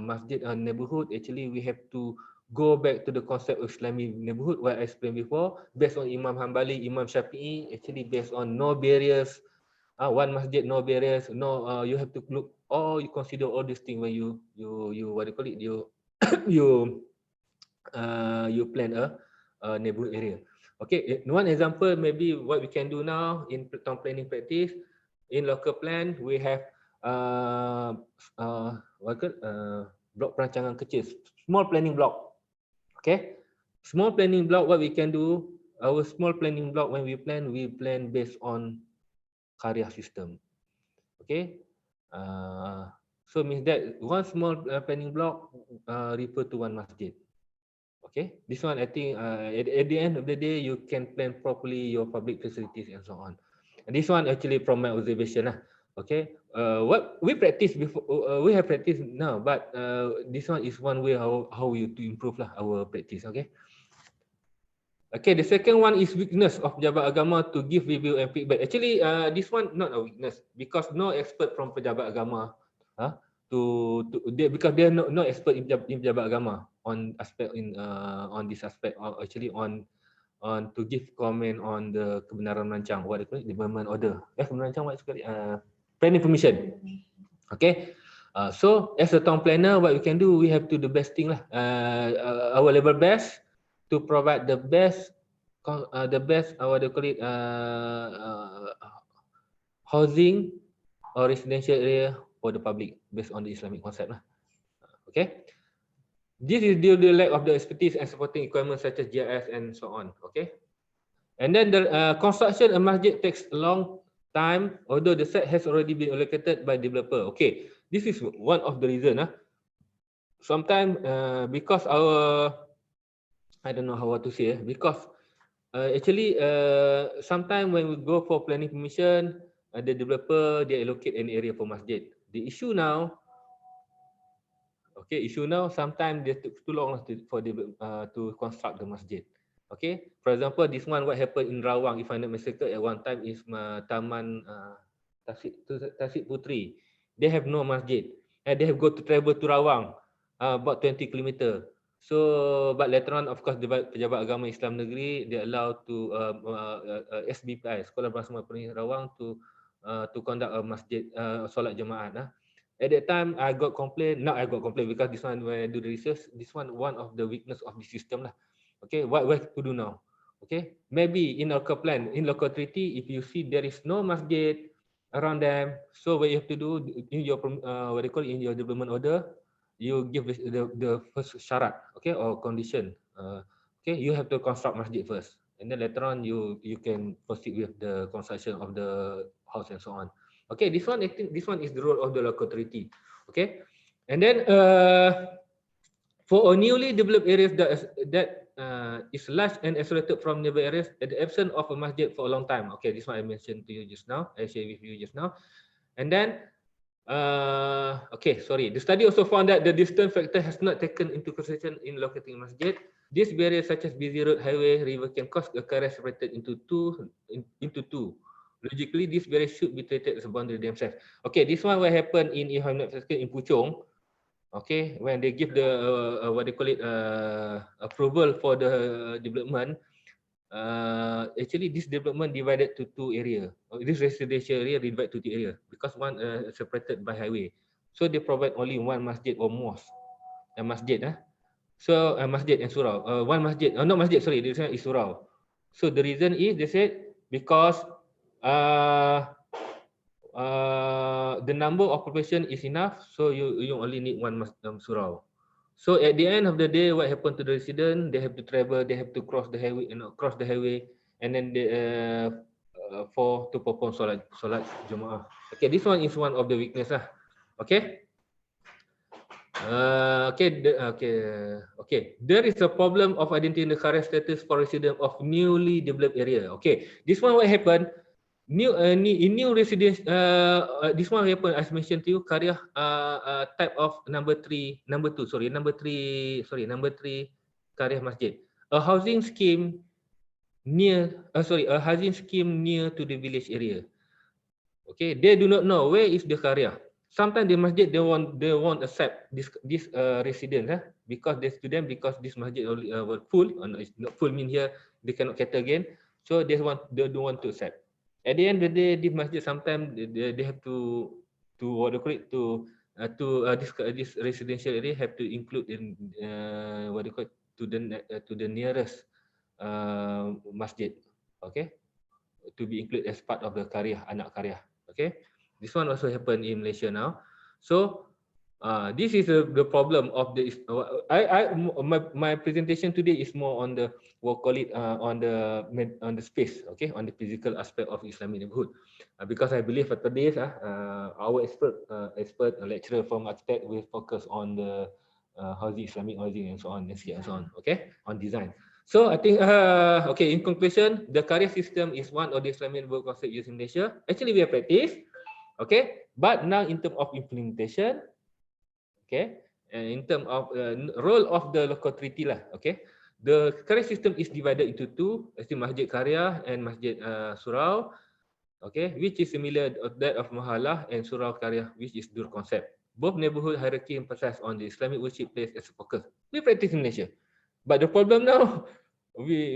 masjid neighborhood, actually we have to go back to the concept of Islamic neighborhood, what I explained before, based on Imam Hanbali, Imam Shafi'i, actually based on no barriers, one masjid, no barriers, no, you have to look, or you consider all these things when you what do you call it, you you plan a neighborhood area. Okay, one example maybe what we can do now in town planning practice, in local plan we have block perancangan kecil, small planning block. Okay, small planning block, what we can do, our small planning block when we plan based on karya system. Okay, so means that one small planning block refer to one masjid. Okay, this one I think at the end of the day you can plan properly your public facilities and so on. And this one actually from my observation lah. Okay, what we practice before, we have practiced now, but this one is one way how we to improve lah our practice. Okay. Okay, the second one is weakness of pejabat agama to give review and feedback. Actually, this one not a weakness because no expert from pejabat agama, because they are no expert in pejabat agama on aspect on this aspect, or actually on to give comment on the kebenaran merancang, what they call it, development order. Kebenaran merancang, what is it? Planning permission. Okay. So as a town planner, what we can do, we have to do the best thing lah. Our level best to provide the best what they call it, housing or residential area for the public based on the Islamic concept lah. Okay. This is due to the lack of the expertise and supporting equipment such as GIS and so on. Okay. And then the construction of masjid takes a long time, although the site has already been allocated by developer. Okay, this is one of the reason. Sometimes because our, I don't know how to say, because actually sometimes when we go for planning permission, the developer they allocate an area for masjid. The issue now, sometimes they took too long to construct the masjid. Okay, for example, this one what happened in Rawang, if I'm not mistaken, at one time is Taman Tasik Putri. They have no masjid, and they have got to travel to Rawang, about 20 kilometer. So, but later on, of course, the Pejabat Agama Islam Negeri they allowed to SBPI, Sekolah Bahasa Melayu Rawang, to conduct a masjid solat jemaat. At that time, I got complaint. Now I got complaint because this one, when I do the research, this one of the weakness of the system lah. Okay, what to do now? Okay, maybe in local plan, in local treaty, if you see there is no masjid around them, so what you have to do in your what they call it, in your development order, you give the first syarat, okay, or condition. Okay, you have to construct masjid first, and then later on you can proceed with the construction of the house and so on. Okay, this one I think this one is the role of the local treaty. Okay, and then for a newly developed areas that is large and isolated from neighbor areas at the absence of a masjid for a long time. Okay, this one I mentioned to you just now. I shared with you just now. And then, okay, sorry. The study also found that the distance factor has not taken into consideration in locating masjid. These barriers such as busy road, highway, river can cause a area separated into two. Logically, these barriers should be treated as a boundary themselves. Okay, this one what happened in, if I'm not mistaken, in Puchong. Okay, when they give the what they call it approval for the development, actually this development divided to two area. This residential area divided to two area because one separated by highway. So they provide only one masjid or mosque, a masjid. So masjid and surau. One masjid, not masjid. Sorry, this one is surau. So the reason is they said because uh, the number of population is enough, so you only need one surau. So at the end of the day, what happened to the resident? They have to travel, they have to cross the highway, and then they to perform solat Jumaah. Okay, this one is one of the weakness lah. Okay. Okay. There is a problem of identifying the current status for resident of newly developed area. Okay, this one what happened? New residence. This one happened as mentioned to you. Karya type of number three. Karya masjid. A housing scheme a housing scheme near to the village area. Okay, they do not know where is the karya. Sometimes the masjid they won't accept this resident because they student because this masjid were full. It's not full mean here they cannot cater again. So they don't want to accept. At the end of the day, this masjid sometimes they have to what do you call it this residential area have to include in what do you call it to the nearest masjid. Okay, to be included as part of the karya anak karya. Okay, this one also happen in Malaysia now. So this is the problem of the. My presentation today is more on the on the space. Okay, on the physical aspect of Islamic neighborhood, because I believe for today's our expert lecturer from architect will focus on the housing, Islamic housing, and so on, and so on. Okay, on design. So I think, okay, in conclusion, the karya system is one of the Islamic neighborhood concept used in Malaysia. Actually, we have practiced, okay, but now in terms of implementation, okay, and in terms of role of the local authority lah, okay, the karya system is divided into two, masjid karya and masjid surau, okay, which is similar to that of mahalah and surau karya, which is dur concept. Both neighborhood hierarchy emphasize on the Islamic worship place as a focus. We practice in Malaysia. But the problem now, we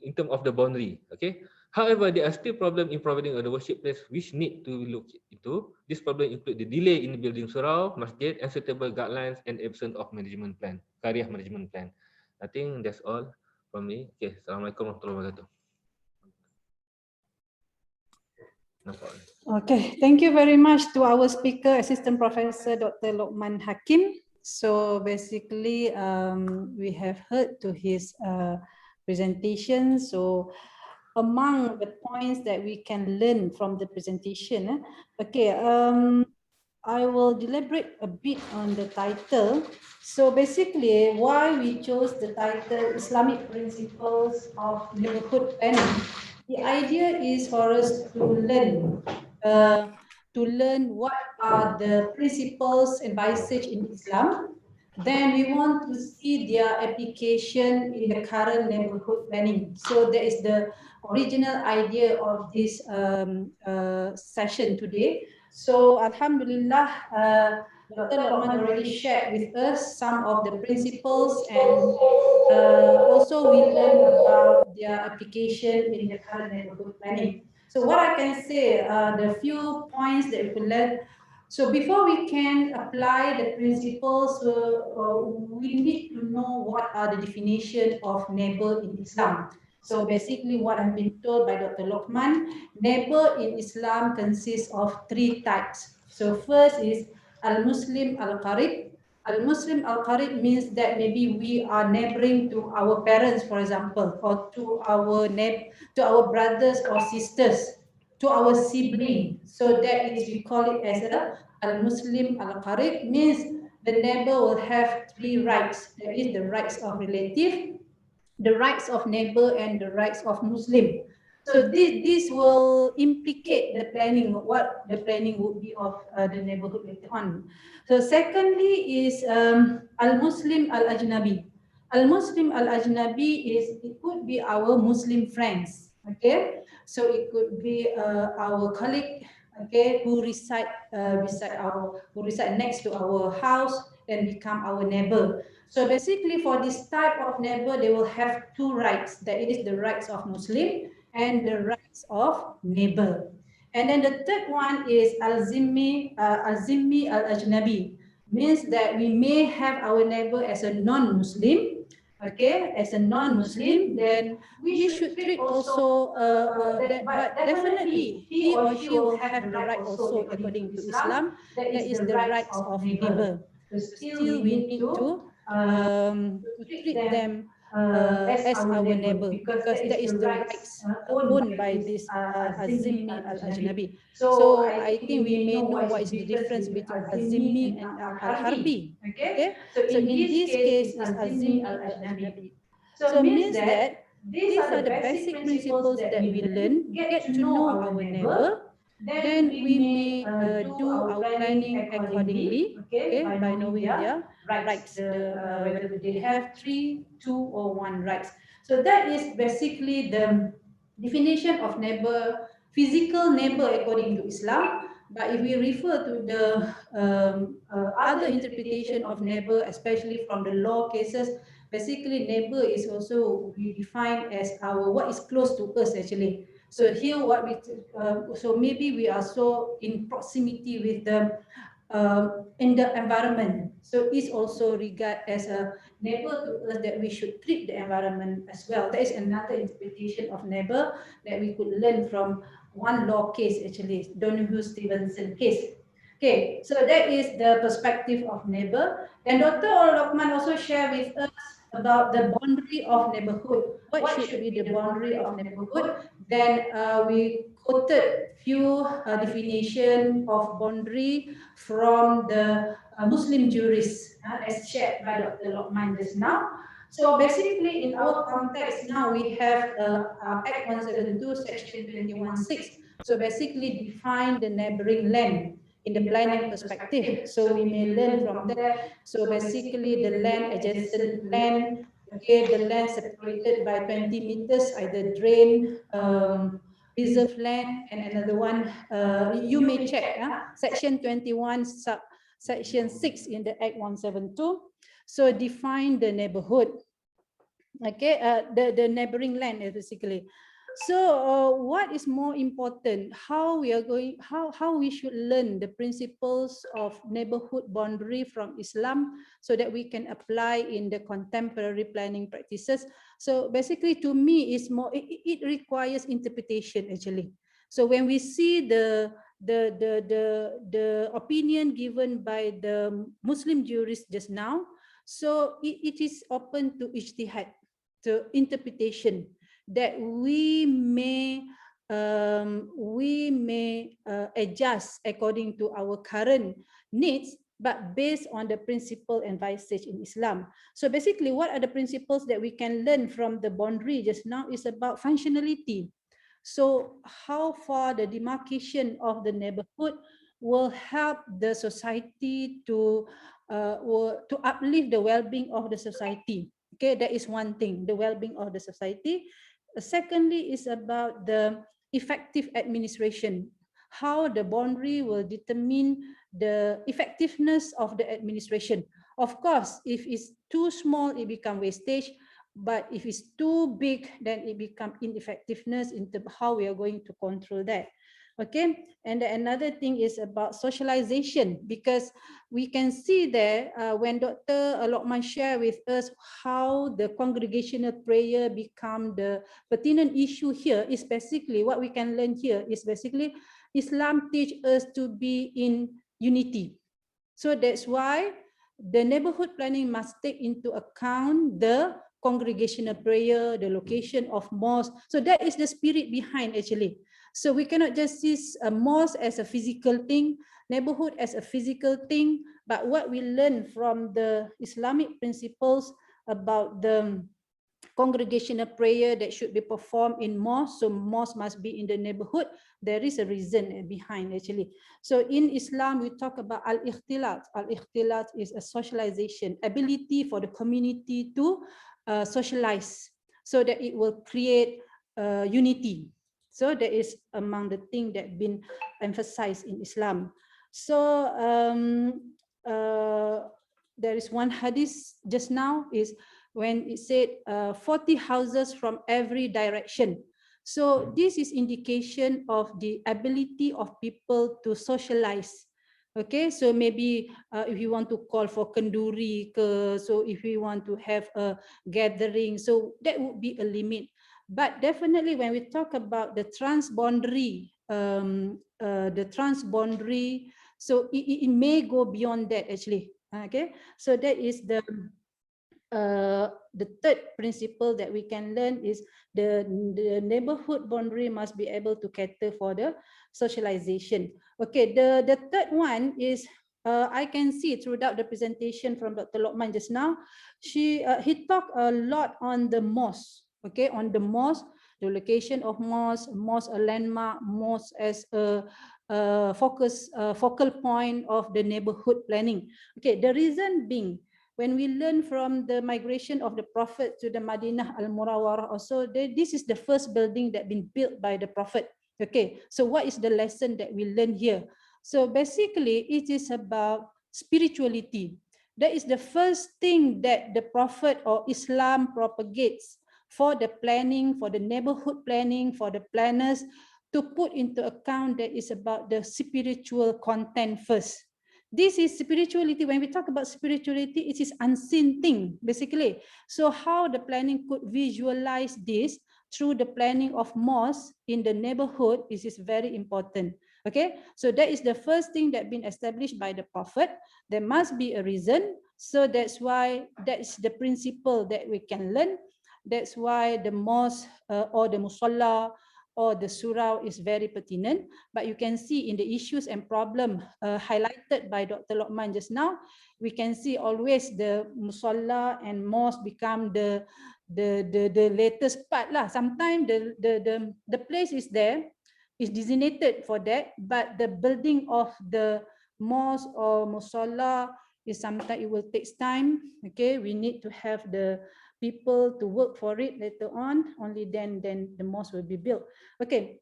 in terms of the boundary, okay. However, there are still problems in providing the worship place which need to look into. This problem include the delay in building surau, masjid, and suitable guidelines and absence of management plan, karya management plan. I think that's all from me. Okay, Assalamualaikum warahmatullahi wabarakatuh. Okay, thank you very much to our speaker, Assistant Professor Dr. Lukman Hakim. So basically, we have heard to his presentation. So among the points that we can learn from the presentation, okay, I will deliberate a bit on the title. So basically, why we chose the title Islamic Principles of Neighborhood Planning. The idea is for us to learn what are the principles and advices in Islam. Then we want to see their application in the current neighborhood planning. So that is the original idea of this session today. So Alhamdulillah, Dr. Lukman already shared with us some of the principles, and also we learned about their application in the current neighborhood planning. So what I can say, the few points that we could learn. So before we can apply the principles, we need to know what are the definition of neighbor in Islam. So basically what I've been told by Dr. Lukman, neighbor in Islam consists of three types. So first is Al-Muslim Al-Qarib. Al-Muslim Al-Qarib means that maybe we are neighboring to our parents, for example, or to our brothers or sisters, to our sibling. So that is, we call it as a Al-Muslim Al-Qarib, means the neighbor will have three rights. That is the rights of relative, the rights of neighbor and the rights of Muslim. So this will implicate the planning, what the planning would be of the neighborhood later on. So secondly is al-Muslim al-Ajnabi. Al-Muslim al-Ajnabi is, it could be our Muslim friends, okay? So it could be our colleague, okay, who reside next to our house and become our neighbor. So basically for this type of neighbor, they will have two rights. That it is the rights of Muslim and the rights of neighbor. And then the third one is al-Zimmi al-Ajnabi. Means that we may have our neighbor as a non-Muslim, okay, as a non-Muslim, then we should treat also, but definitely he or she will have the right also according to Islam, that is the rights of neighbor. So still we need to treat them as our neighbor, because that is the rights owned by this Azimmi al-Ajnabi. So I think we may know what is the difference between Azimmi and al-Harbi. Okay, so in this case is Azimmi al-Ajnabi. So means that these are the basic principles that we learn, get to know our neighbor, then we may do our planning accordingly, okay, by knowing their rights, whether they have 3, 2, or 1 rights. So that is basically the definition of neighbor, physical neighbor according to Islam. But if we refer to the other interpretation of neighbor, especially from the law cases, basically neighbor is also we define as our, what is close to us actually. So here what we, so maybe we are so in proximity with the in the environment. So it's also regard as a neighbor to us, that we should treat the environment as well. That is another interpretation of neighbor that we could learn from one law case actually, Donoghue Stevenson case. Okay, so that is the perspective of neighbor. Then Dr. Lukman also share with us about the boundary of neighborhood. What should be the boundary of neighborhood? Then we quoted few definition of boundary from the Muslim jurists, as shared by Dr. Lukman just now. So basically in our context now, we have Act 172, Section 21(6). So basically define the neighboring land in the planning perspective. So we may learn from that. So basically the land adjacent to land, okay, the land separated by 20 meters, either drain, reserve land, and another one, you may check, Section 21, Section 6 in the Act 172. So define the neighborhood, okay, the neighboring land basically. So what is more important, how we are going, how we should learn the principles of neighborhood boundary from Islam, so that we can apply in the contemporary planning practices. So basically to me is more, it requires interpretation actually. So when we see the opinion given by the Muslim jurists just now, so it is open to ijtihad, to interpretation, that we may adjust according to our current needs, but based on the principle and advantage in Islam. So basically, what are the principles that we can learn from the boundary just now is about functionality. So how far the demarcation of the neighborhood will help the society to uplift the well-being of the society. Okay, that is one thing, the well-being of the society. Secondly is about the effective administration, how the boundary will determine the effectiveness of the administration. Of course, if it's too small, it becomes wastage. But if it's too big, then it becomes ineffectiveness in terms of how we are going to control that. Okay, and another thing is about socialization, because we can see there when Dr. Lukman share with us how the congregational prayer become the pertinent issue here, is basically what we can learn here is basically Islam teach us to be in unity. So that's why the neighborhood planning must take into account the congregational prayer, the location of mosque. So that is the spirit behind actually. So we cannot just see a mosque as a physical thing, neighborhood as a physical thing, but what we learn from the Islamic principles about the congregational prayer that should be performed in mosque, so mosque must be in the neighborhood. There is a reason behind actually. So in Islam, we talk about al-ikhtilat. Al-ikhtilat is a socialization, ability for the community to socialize so that it will create unity. So that is among the things that been emphasized in Islam. So there is one hadith just now is when it said 40 houses from every direction. So this is indication of the ability of people to socialize. Okay, so maybe if you want to call for kenduri, so if we want to have a gathering, so that would be a limit. But definitely when we talk about the transboundary, so it may go beyond that actually. Okay, so that is the third principle that we can learn is the neighborhood boundary must be able to cater for the socialization. Okay, the third one is I can see throughout the presentation from Dr. Lukman just now, he talked a lot on the mosque. Okay, on the mosque, the location of mosque, a landmark, mosque as a focal point of the neighborhood planning. Okay, the reason being, when we learn from the migration of the Prophet to the Madinah Al-Murawwarah also, this is the first building that been built by the Prophet. Okay, so what is the lesson that we learn here? So basically, it is about spirituality. That is the first thing that the Prophet or Islam propagates for the planning, for the neighborhood planning, for the planners to put into account that is about the spiritual content first. This is spirituality. When we talk about spirituality, it is unseen thing, basically. So how the planning could visualize this through the planning of mosque in the neighborhood is very important. Okay, so that is the first thing that been established by the Prophet. There must be a reason. So that's why that's the principle that we can learn. That's why the mosque or the musalla or the surah is very pertinent. But you can see in the issues and problem highlighted by Dr. Lukman just now, we can see always the musalla and mosque become the latest part lah. Sometimes the place is there, is designated for that, but the building of the mosque or musalla is sometimes it will take time. Okay, we need to have the people to work for it later on, only then the mosque will be built. Okay,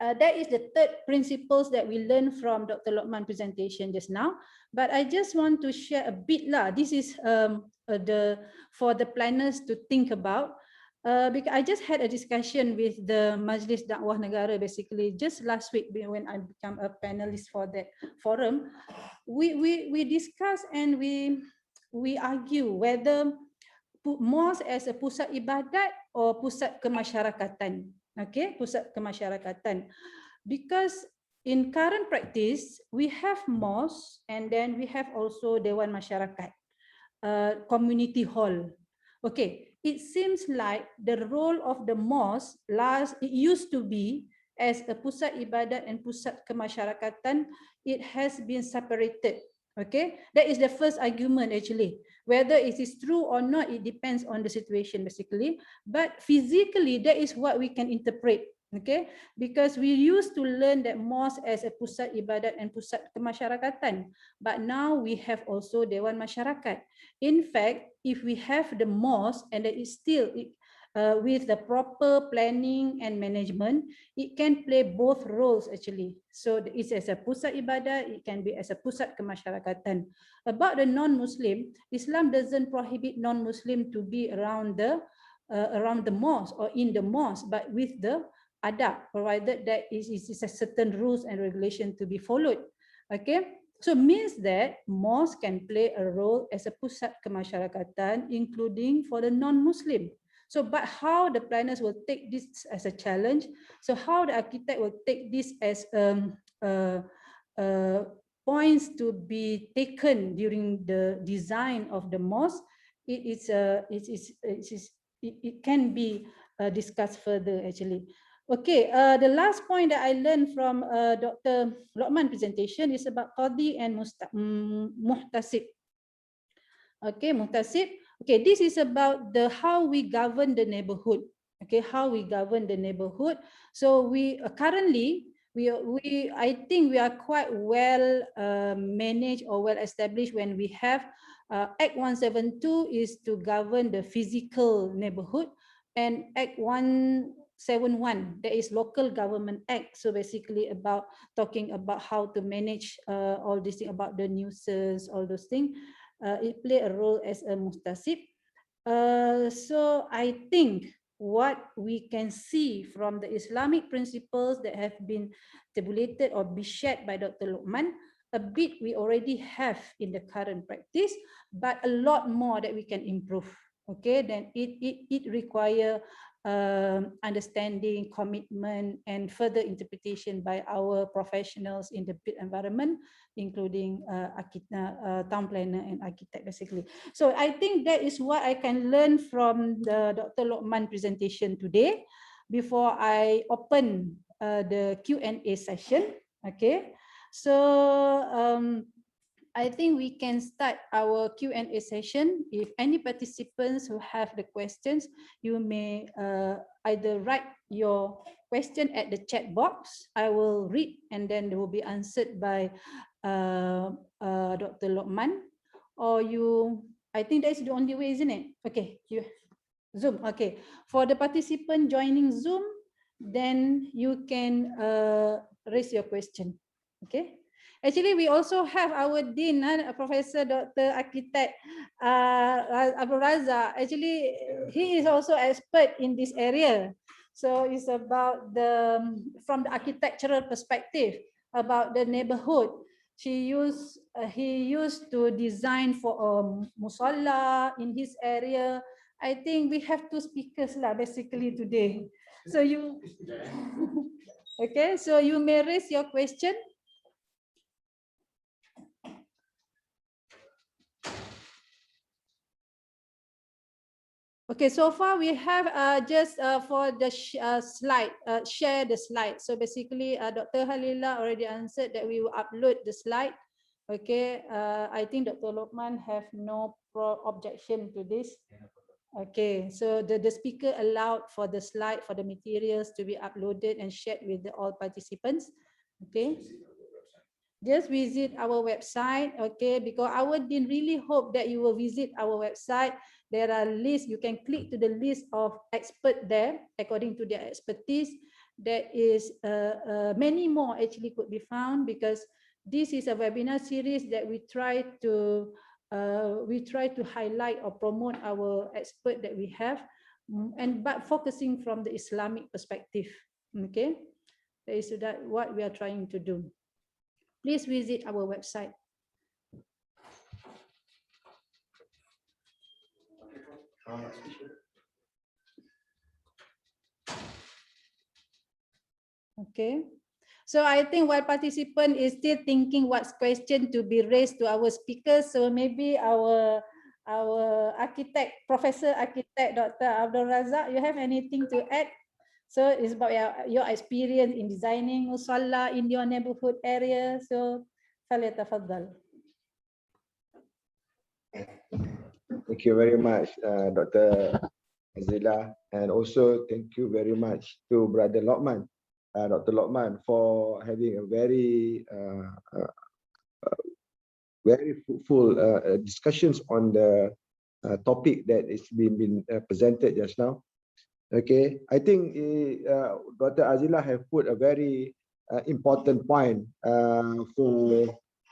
that is the third principles that we learned from Dr. Lukman presentation just now. But I just want to share a bit lah. This is for the planners to think about. Because I just had a discussion with the Majlis Dakwah Negara basically just last week when I become a panelist for that forum. We discuss and we argue whether mosque as a pusat ibadat or pusat kemasyarakatan. Okay, pusat kemasyarakatan. Because in current practice, we have mosque and then we have also Dewan Masyarakat, community hall. Okay, it seems like the role of the mosque it used to be as a pusat ibadat and pusat kemasyarakatan, it has been separated. Okay, that is the first argument actually. Whether it is true or not, it depends on the situation basically. But physically, that is what we can interpret. Okay, because we used to learn that mosque as a pusat ibadat and pusat kemasyarakatan, but now we have also Dewan Masyarakat. In fact, if we have the mosque and that is still with the proper planning and management, it can play both roles actually. So it's as a pusat ibadat, it can be as a pusat kemasyarakatan. About the non-Muslim, Islam doesn't prohibit non-Muslim to be around the mosque or in the mosque, but with the adab, provided that is a certain rules and regulation to be followed. Okay, so means that mosque can play a role as a pusat kemasyarakatan, including for the non-Muslim. So, but how the planners will take this as a challenge? So, how the architect will take this as points to be taken during the design of the mosque? It can be discussed further actually. Okay, the last point that I learned from Dr. Lukman presentation is about Qadi and Muhtasib. Okay, Muhtasib. Okay, this is about the how we govern the neighborhood. Okay, how we govern the neighborhood. So we currently I think we are quite well managed or well established when we have Act 172 is to govern the physical neighborhood, and Act 171, that is Local Government Act. So basically about talking about how to manage all these things about the nuisance, all those things. It play a role as a mustasib. So I think what we can see from the Islamic principles that have been tabulated or be shared by Dr. Lukman, a bit we already have in the current practice, but a lot more that we can improve. Okay, then it require understanding, commitment, and further interpretation by our professionals in the built environment, including town planner and architect, basically. So I think that is what I can learn from the Dr. Lukman presentation today before I open the Q&A session. Okay, so I think we can start our Q&A session. If any participants who have the questions, you may either write your question at the chat box. I will read and then they will be answered by Dr. Lukman. Or you, I think that's the only way, isn't it? Okay, you Zoom. Okay, for the participant joining Zoom, then you can raise your question. Okay. Actually, we also have our Dean, Professor Dr. Architect Abdul Razak. Actually, he is also expert in this area. So it's about from the architectural perspective, about the neighborhood. He used to design for a musalla in his area. I think we have two speakers lah, basically today. So you, okay, so you may raise your question. Okay, so far we have just for the slide, share the slide. So basically, Dr. Halila already answered that we will upload the slide. Okay, I think Dr. Lukman have no objection to this. Okay, so the speaker allowed for the slide, for the materials to be uploaded and shared with all participants. Okay. Just visit our website, okay, because our dean really hope that you will visit our website. There are lists, you can click to the list of expert there according to their expertise. There is many more actually could be found, because this is a webinar series that we try to highlight or promote our expert that we have, but focusing from the Islamic perspective. Okay, that is what we are trying to do. Please visit our website. Okay. So I think while participant is still thinking what's question to be raised to our speakers, so maybe our architect, Professor Architect Dr. Abdul Razak, you have anything to add? So it's about your experience in designing musalla in your neighborhood area. So falyatafaddal. Thank you very much, Dr. Azila, and also thank you very much to Brother Lukman, Dr. Lukman, for having a very fruitful discussions on the topic that is been presented just now. Okay, I think Dr. Azila have put a very important point for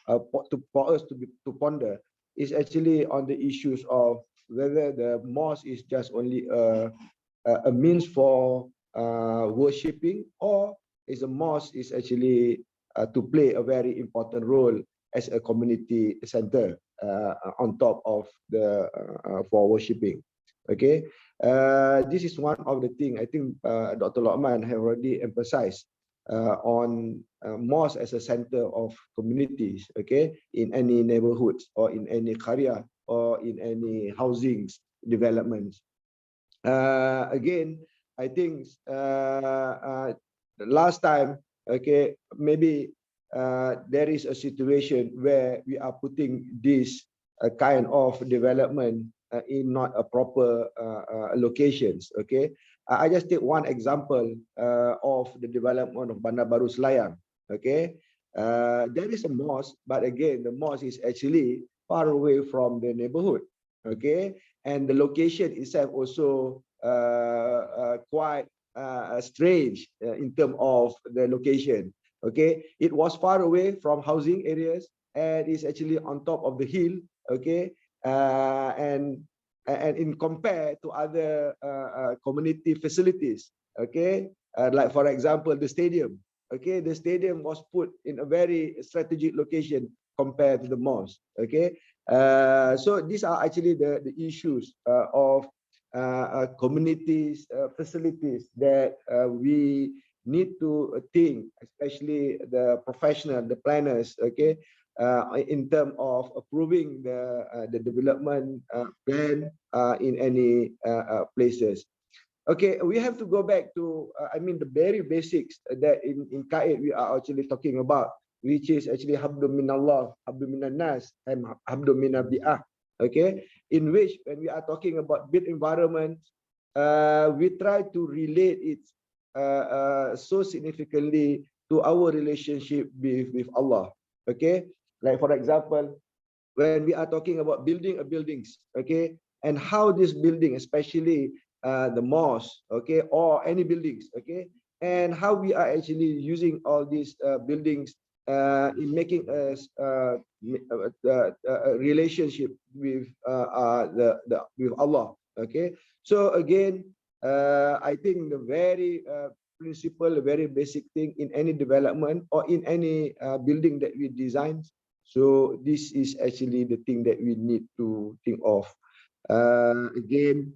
us to ponder, is actually on the issues of whether the mosque is just only a means for worshipping, or is a mosque is actually to play a very important role as a community center on top of the for worshipping. Okay, this is one of the things I think Dr. Lukman have already emphasized on mosque as a center of communities, okay, in any neighborhoods or in any area or in any housing developments. Again, I think last time, okay, maybe there is a situation where we are putting this kind of development in not a proper locations. Okay, I just take one example of the development of Bandar Baru Selayang. Okay, there is a mosque, but again, the mosque is actually far away from the neighborhood. Okay, and the location itself also quite strange in terms of the location. Okay, it was far away from housing areas and is actually on top of the hill. Okay, and in compare to other community facilities. Okay, like for example the stadium. Okay, the stadium was put in a very strategic location compared to the mosque. Okay, so these are actually the issues of communities facilities that we need to think, especially the professional, the planners. Okay, in terms of approving the development plan in any places. Okay, we have to go back to, I mean, the very basics that in KAED we are actually talking about, which is actually habdun minallah, habdun minan nas, and habdun minal bi'ah. Okay, in which when we are talking about built environment, we try to relate it so significantly to our relationship with Allah. Okay, like for example, when we are talking about building a buildings, okay, and how this building, especially the mosque, okay, or any buildings, okay, and how we are actually using all these buildings in making us a relationship with with Allah. Okay, so again, I think the very principle, the very basic thing in any development or in any building that we design. So this is actually the thing that we need to think of. Again,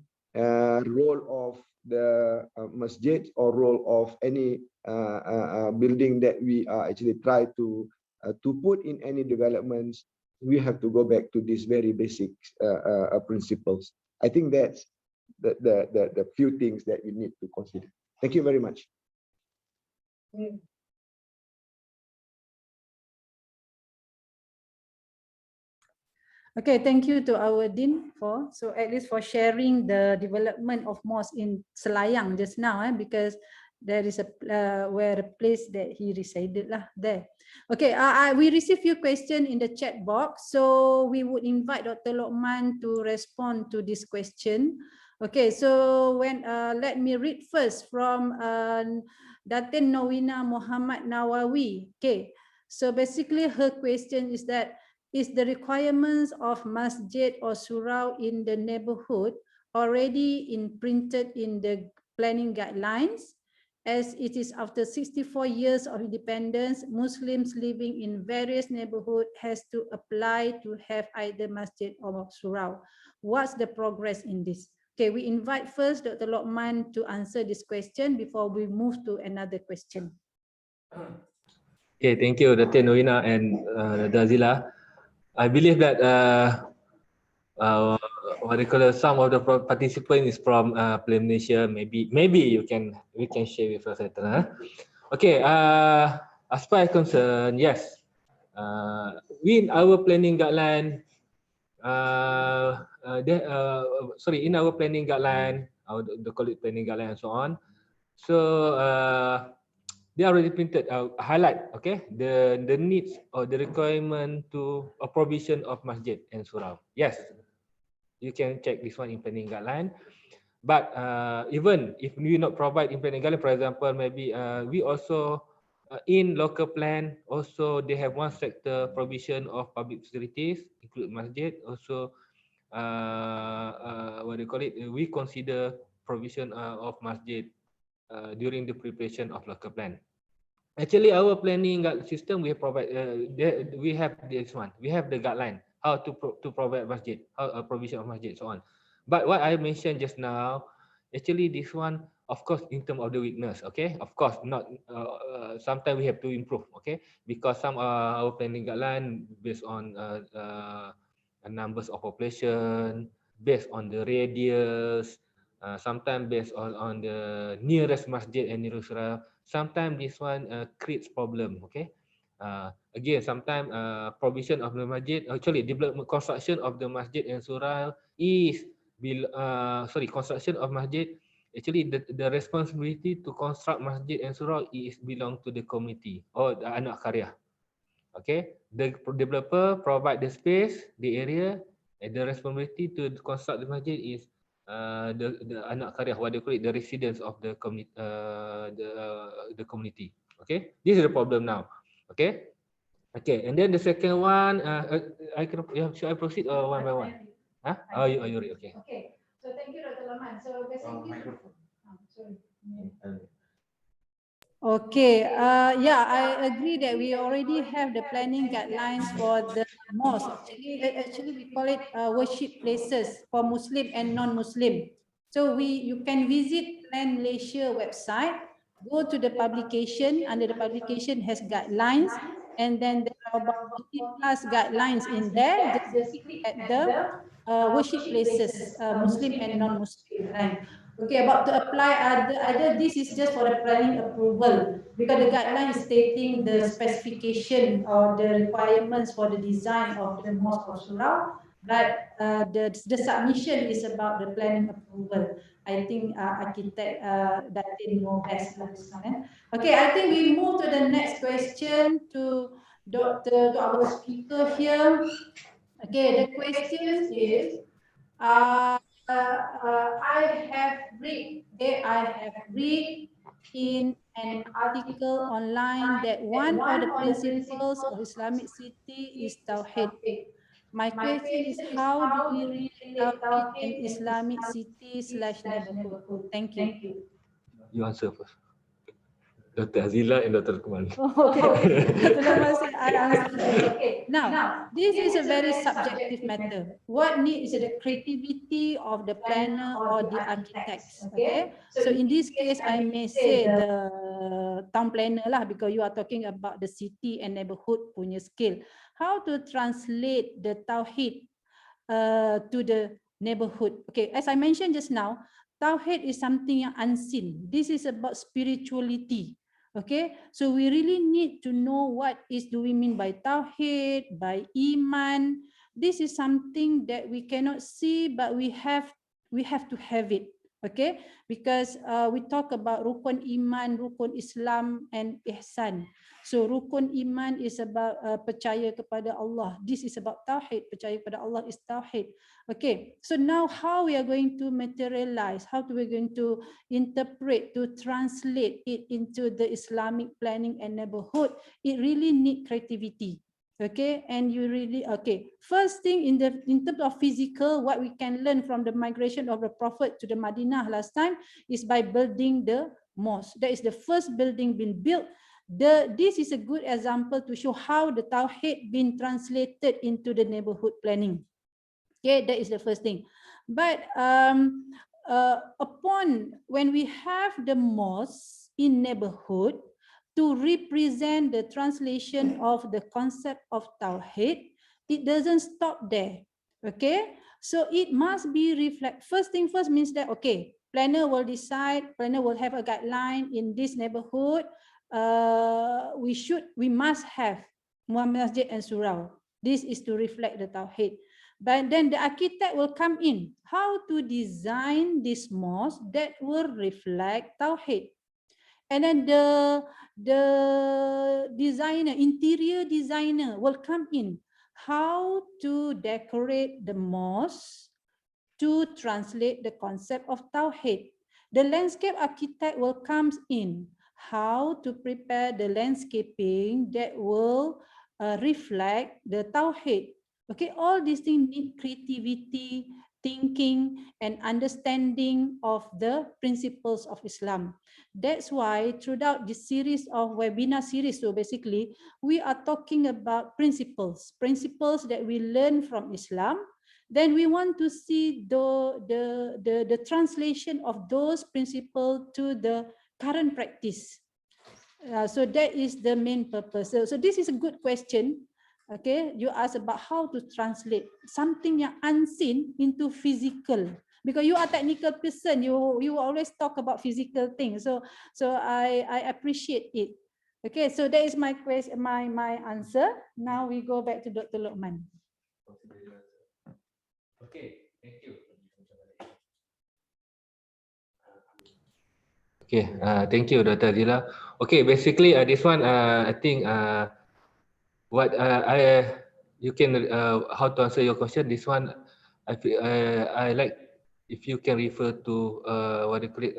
role of the masjid or role of any building that we are actually try to put in any developments. We have to go back to these very basic principles. I think that's the few things that we need to consider. Thank you very much. Okay, thank you to our Dean for at least for sharing the development of mosque in Selayang just now, because there is a where a place that he resided lah there. Okay, we received few questions in the chat box, so we would invite Dr. Lukman to respond to this question. Okay, so when let me read first from Datin Nawina Muhammad Nawawi. Okay, so basically her question is that, is the requirements of masjid or surau in the neighborhood already imprinted in the planning guidelines? As it is after 64 years of independence, Muslims living in various neighborhoods has to apply to have either masjid or surau. What's the progress in this? Okay, we invite first Dr. Lukman to answer this question before we move to another question. Okay, thank you, Dr. Noina and Dazila. I believe that what do you call it, some of the participants is from Malaysia. Maybe we can share with us later. Huh? Okay. As far as concerned, yes. In our planning guideline, in our planning guideline, the college planning guideline and so on. So they already printed highlight, okay, the needs or the requirement to a provision of masjid and surau. Yes, you can check this one in planning guideline. But even if we not provide in planning guideline, for example, maybe we also in local plan also they have one sector provision of public facilities, include masjid. Also, what do you call it? We consider provision of masjid during the preparation of local plan. Actually, our planning system we provide. We have this one. We have the guideline how to provide masjid, how a provision of masjid, so on. But what I mentioned just now, actually this one, of course, in terms of the weakness. Okay, of course, not. Sometimes we have to improve. Okay, because some our planning guideline based on numbers of population, based on the radius. Sometimes based on the nearest masjid and nearest surau. Sometimes this one creates problem. Okay, Again, sometimes provision of the masjid, actually development construction of the masjid and surau is construction of masjid. Actually, the responsibility to construct masjid and surau is belong to the community or the anak karya. Okay, the developer provide the space, the area, and the responsibility to construct the masjid is the anak karya, what they call it, the residents of the community, the community. Okay, this is the problem now. Okay, and then the second one, I can, should I proceed or one by one? Huh? Oh, you read. Okay. Okay. So thank you, Dr. Lukman. So basically, sorry. Okay, yeah, I agree that we already have the planning guidelines for the mosque. Actually, we call it worship places for Muslim and non-Muslim. So you can visit Plan Malaysia website, go to the publication. Under the publication has guidelines, and then there are about 40 plus guidelines in there. Just click at the worship places, Muslim and non-Muslim. Okay, about to apply either this is just for the planning approval because the guideline is stating the specification or the requirements for the design of the mosque or surau, but the submission is about the planning approval. I think architect that they know best lah this one. Okay, I think we move to the next question to our speaker here. Okay, the question is I have read in an article online that one of the principles of Islamic city is Tawheed. My question is, how do we relate Tawheed and Islamic city / neighborhood? Thank you. You answer first. Dr. Azila and Dr. Lukman. Okay. Dr. Lukman said I answer first. Okay. Now, this is a very subjective matter. What needs is the creativity of the planner or the architects. Okay. So in this case, I may say the town planner lah, because you are talking about the city and neighborhood punya scale. How to translate the Tauhid to the neighborhood? Okay, as I mentioned just now, Tauhid is something yang unseen. This is about spirituality. Okay, so we really need to know what do we mean by Tauhid, by Iman. This is something that we cannot see, but we have to have it. Okay, because we talk about Rukun Iman, Rukun Islam, and Ihsan. So Rukun Iman is about percaya kepada Allah. This is about Tauhid. Percaya kepada Allah is Tauhid. Okay, so now how we are going to materialize, how we are going to interpret, to translate it into the Islamic planning and neighborhood, it really need creativity. Okay, and you really, okay, first thing in terms of physical, what we can learn from the migration of the Prophet to the Madinah last time is by building the mosque. That is the first building being built. This is a good example to show how the Tawheed been translated into the neighborhood planning. Okay, that is the first thing. But upon when we have the mosque in neighborhood to represent the translation of the concept of Tawheed, it doesn't stop there. Okay, so it must be reflect. First thing first means that, okay, planner will decide, planner will have a guideline in this neighborhood. We must have masjid and surau. This is to reflect the Tawheed. But then the architect will come in. How to design this mosque that will reflect Tawheed. And then the designer, interior designer will come in. How to decorate the mosque to translate the concept of Tawheed. The landscape architect will come in. How to prepare the landscaping that will reflect the Tawheed. Okay, all these things need creativity, thinking, and understanding of the principles of Islam. That's why throughout this series of webinar series, so basically, we are talking about principles that we learn from Islam. Then we want to see the translation of those principles to the current practice. So that is the main purpose. So this is a good question. Okay, you ask about how to translate something yang unseen into physical, because you are a technical person, you always talk about physical things. So I appreciate it. Okay, so that is my question, my answer. Now we go back to Dr. Lukman. Okay, thank you. Okay, thank you, Dr. Azila. Okay, basically, this one, I think, what you can, how to answer your question. This one, I like if you can refer to what do you call it,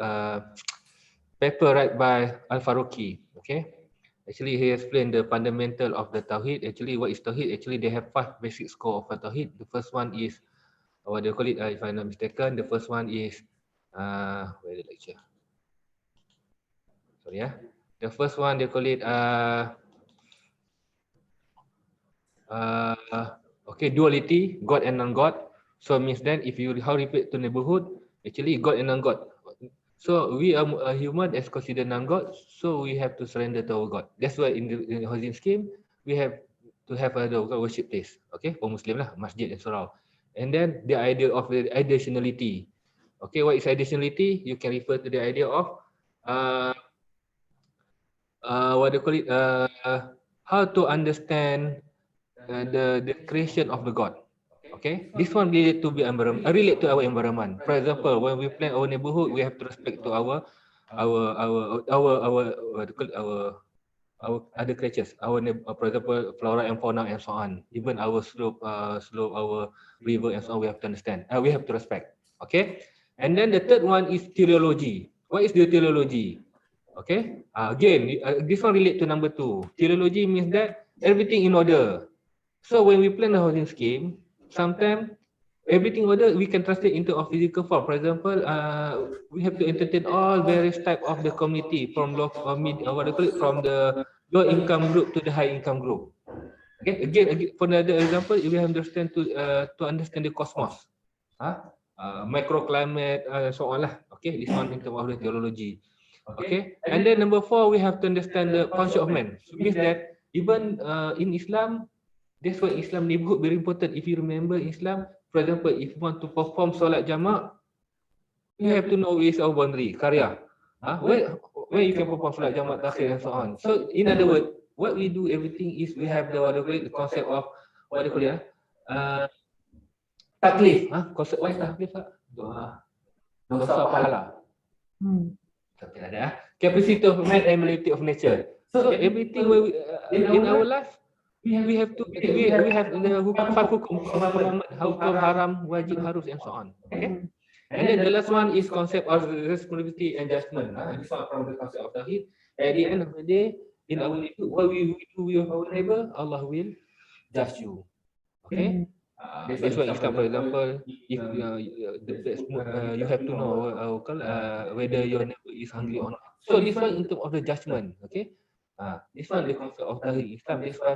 paper right by Al-Faruqi. Okay, actually he explained the fundamental of the Tawhid. Actually, what is Tawhid? Actually, they have 5 basic score of a Tawhid. The first one is, what do you call it? If I'm not mistaken, the first one is, where is the lecture? Sorry, yeah. The first one they call it okay, duality, God and non-God. So means then if you how repeat to neighborhood, actually God and non-God. So we are a human as considered non-God, so we have to surrender to our God. That's why in the housing scheme we have to have a worship place, okay, for Muslim lah, masjid and surau. And then the idea of the additionality. Okay, what is additionality? You can refer to the idea of what do you call it? How to understand the creation of the God. Okay, this one related to relate to our environment. For example, when we plan our neighborhood, we have to respect to our what do you call it? Our other creatures, for example, flora and fauna and so on. Even our slope, our river and so on, we have to understand. We have to respect. Okay, and then the third one is teleology. What is the teleology? Okay, again, this one relate to number 2. Teleology means that everything in order. So when we plan a housing scheme, sometimes everything order we can translate into a physical form. For example, we have to entertain all various type of the community from low, what do you call it, from the low income group to the high income group. Okay, again for another example, we understand to understand the cosmos, microclimate, so on lah. Okay, this one in terms of the theology. Okay, and then number 4, we have to understand the concept of man. So means that even in Islam, that's why Islam neighborhood very important. If you remember Islam, for example, if you want to perform solat jamak, you have to know where is our boundary, karya. Where you can perform solat jamak, takhir and so on. So in other words, what we do everything is we have the what do you call it, the concept of what do you call it, taklif. Concept what is taklif? Dosa pahala. Something like that. Capacity of man and ability of nature. So everything in our life, we have to we have the hukum hukum haram, wajib, harus and so on. Okay. And then the last one is concept of responsibility and judgment. This one from the concept of tauhid. At the end of the day, in our neighbor, what we do with our neighbor, Allah will judge you. Okay. That's why Islam, for example, if the best, you have to know whether your neighbor is hungry or not. So this one in terms of the judgment, okay. This one the concept of tauhid Islam. That's why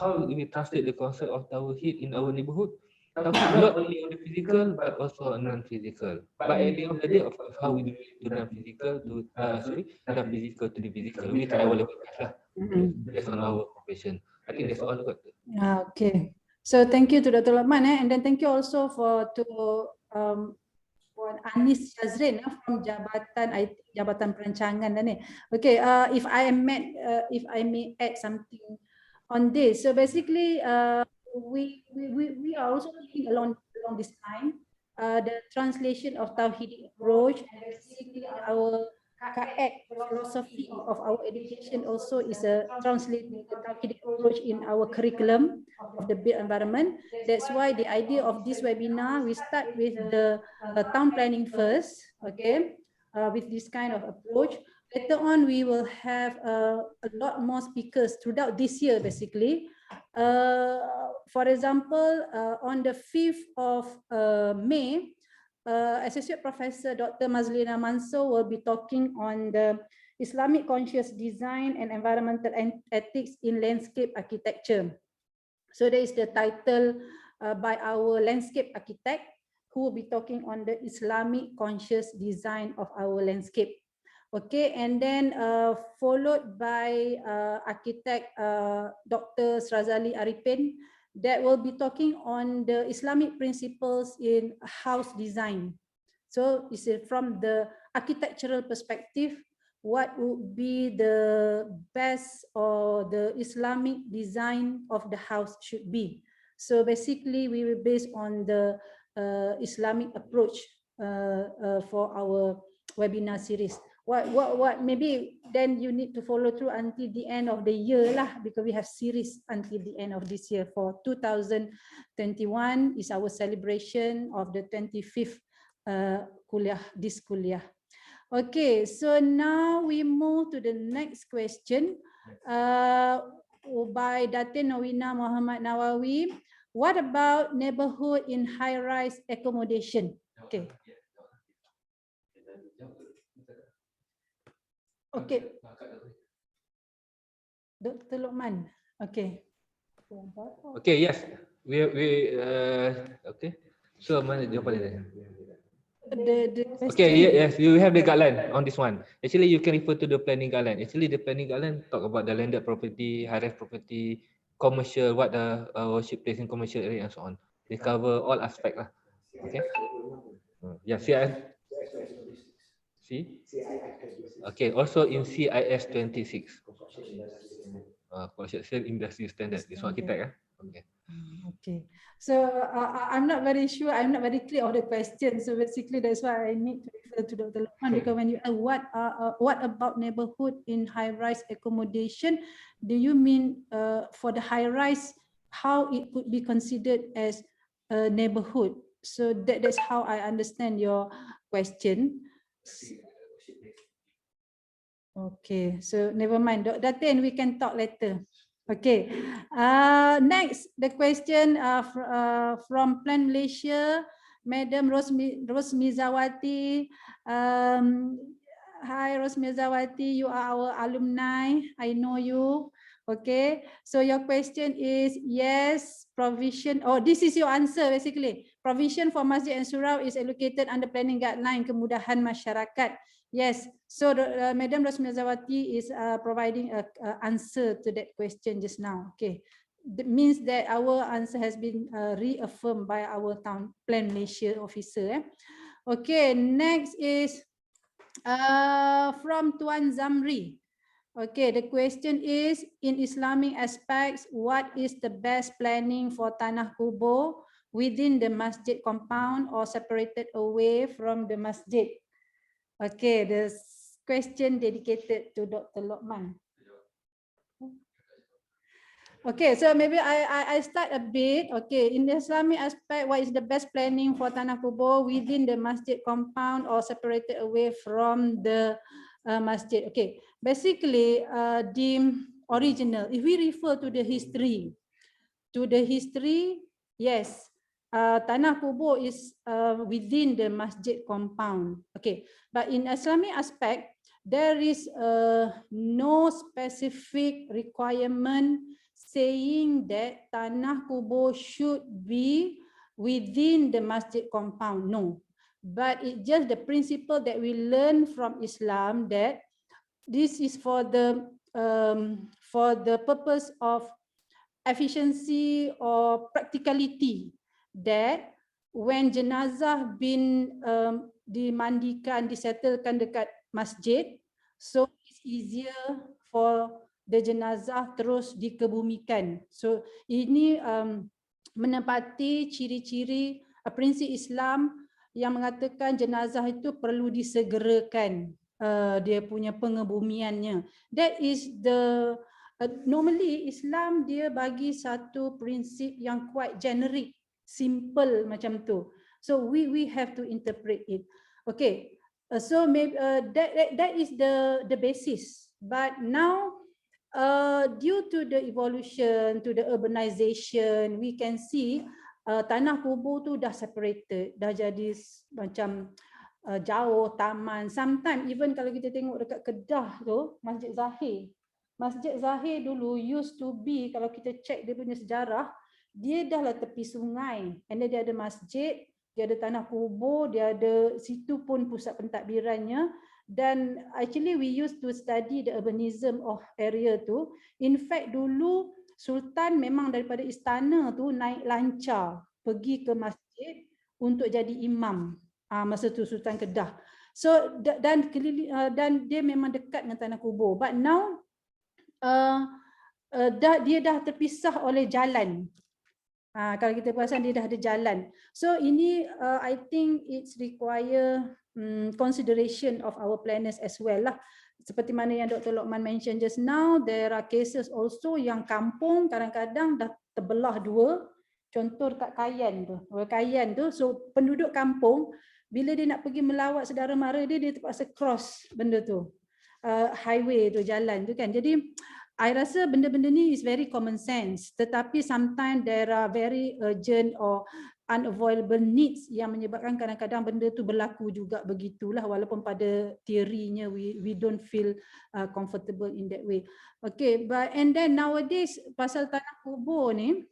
how we translate the concept of tauhid in our neighborhood. Tauhid not only on the physical but also non-physical. But at the end of the day, of course, how we do it to non-physical to non-physical to the physical. We try our level best lah. Based on our profession. I think that's all I got. Okay. So thank you to Dr. Lukman, and then thank you also for Anis Shazrin from Jabatan Perancangan ni. Okay, if I may add something on this. So basically, we are also thinking along this line, the translation of Tauhid approach, and basically our KAED philosophy of our education also is a translating the Tauhid approach in our curriculum of the built environment. That's why the idea of this webinar, we start with the town planning first, okay, with this kind of approach. Later on, we will have a lot more speakers throughout this year, basically. For example, on the 5th of May, Associate Professor Dr. Mazlina Mansur will be talking on the Islamic conscious design and environmental ethics in landscape architecture. So there is the title by our landscape architect who will be talking on the Islamic conscious design of our landscape. Okay, and then followed by architect Dr. Srazali Arifin, that will be talking on the Islamic principles in house design. So it's from the architectural perspective, what would be the best or the Islamic design of the house should be. So basically, we will base on the Islamic approach for our webinar series. What maybe then you need to follow through until the end of the year lah, because we have series until the end of this year. For 2021 is our celebration of the 25th kuliah. Okay, so now we move to the next question by Datin Nawina Muhammad Nawawi. What about neighborhood in high-rise accommodation? Okay. Okay. Dr. Lukman. Okay. Okay, yes. We okay. So mana jawapan dia? Okay, yes, you have the guideline on this one. Actually, you can refer to the planning guideline. Actually, the planning guideline talk about the landed property, high-rise property, commercial, what the worship place in commercial area and so on. They cover all aspect lah. Okay. Yeah, CIS. See? Okay, also in CIS 26. Commercial industry standard. This one architect. Okay. Okay. So I'm not very sure. I'm not very clear of the question. So basically, that's why I need to refer to Dr. Lukman, because when you what about neighborhood in high-rise accommodation? Do you mean for the high-rise, how it could be considered as a neighborhood? So that's how I understand your question. Okay, so never mind. Datin, we can talk later. Okay. Next, the question from Plan Malaysia, Madam Rosmizawati. Hi, Rosmizawati. You are our alumni. I know you. Okay. So your question is yes, provision. Oh, this is your answer basically. Provision for masjid and surau is allocated under planning guideline kemudahan masyarakat. Yes, so Madam Rosmizawati is providing an answer to that question just now. Okay, that means that our answer has been reaffirmed by our Town Plan Malaysia officer. Okay, next is from Tuan Zamri. Okay, the question is, in Islamic aspects, what is the best planning for tanah kubur within the masjid compound or separated away from the masjid? Okay, the question dedicated to Dr. Lukman. Okay, so maybe I start a bit. Okay, in the Islamic aspect, what is the best planning for tanah kubur within the masjid compound or separated away from the masjid? Okay, basically the original, if we refer to the history, yes, tanah kubur is within the masjid compound. Okay, but in Islamic aspect, there is no specific requirement saying that tanah kubur should be within the masjid compound. No, but it's just the principle that we learn from Islam, that this is for the purpose of efficiency or practicality, that when jenazah bin dimandikan, disettlekan dekat masjid, so it's easier for the jenazah terus dikebumikan. So ini menepati ciri-ciri prinsip Islam yang mengatakan jenazah itu perlu disegerakan dia punya pengebumiannya. That is the normally Islam dia bagi satu prinsip yang quite generic, simple macam tu. So we have to interpret it. Okay, so maybe that is the basis. But now due to the evolution, to the urbanization, we can see tanah kubur tu dah separated, dah jadi macam jauh taman. Sometimes even kalau kita tengok dekat Kedah tu, Masjid Zahir dulu used to be, kalau kita check dia punya sejarah, dia dah lah tepi sungai, and then dia ada masjid, dia ada tanah kubur, dia ada situ pun pusat pentadbirannya. Dan actually we used to study the urbanism of area tu. In fact dulu Sultan memang daripada istana tu naik lancar pergi ke masjid untuk jadi imam. Masa tu Sultan Kedah. Dan dia memang dekat dengan tanah kubur. But now dia dah terpisah oleh jalan. Kalau kita perasan dia dah ada jalan. So ini I think it's require consideration of our planners as well lah. Seperti mana yang Dr. Lukman mention just now, there are cases also yang kampung kadang-kadang dah terbelah dua. Contoh dekat Kayan tu, so penduduk kampung bila dia nak pergi melawat saudara mara dia terpaksa cross benda tu, highway tu, jalan tu kan. Jadi I rasa benda-benda ni is very common sense, tetapi sometimes there are very urgent or unavoidable needs yang menyebabkan kadang-kadang benda tu berlaku juga begitulah, walaupun pada teorinya we don't feel comfortable in that way. Okay, and then nowadays pasal tanah kubur ni,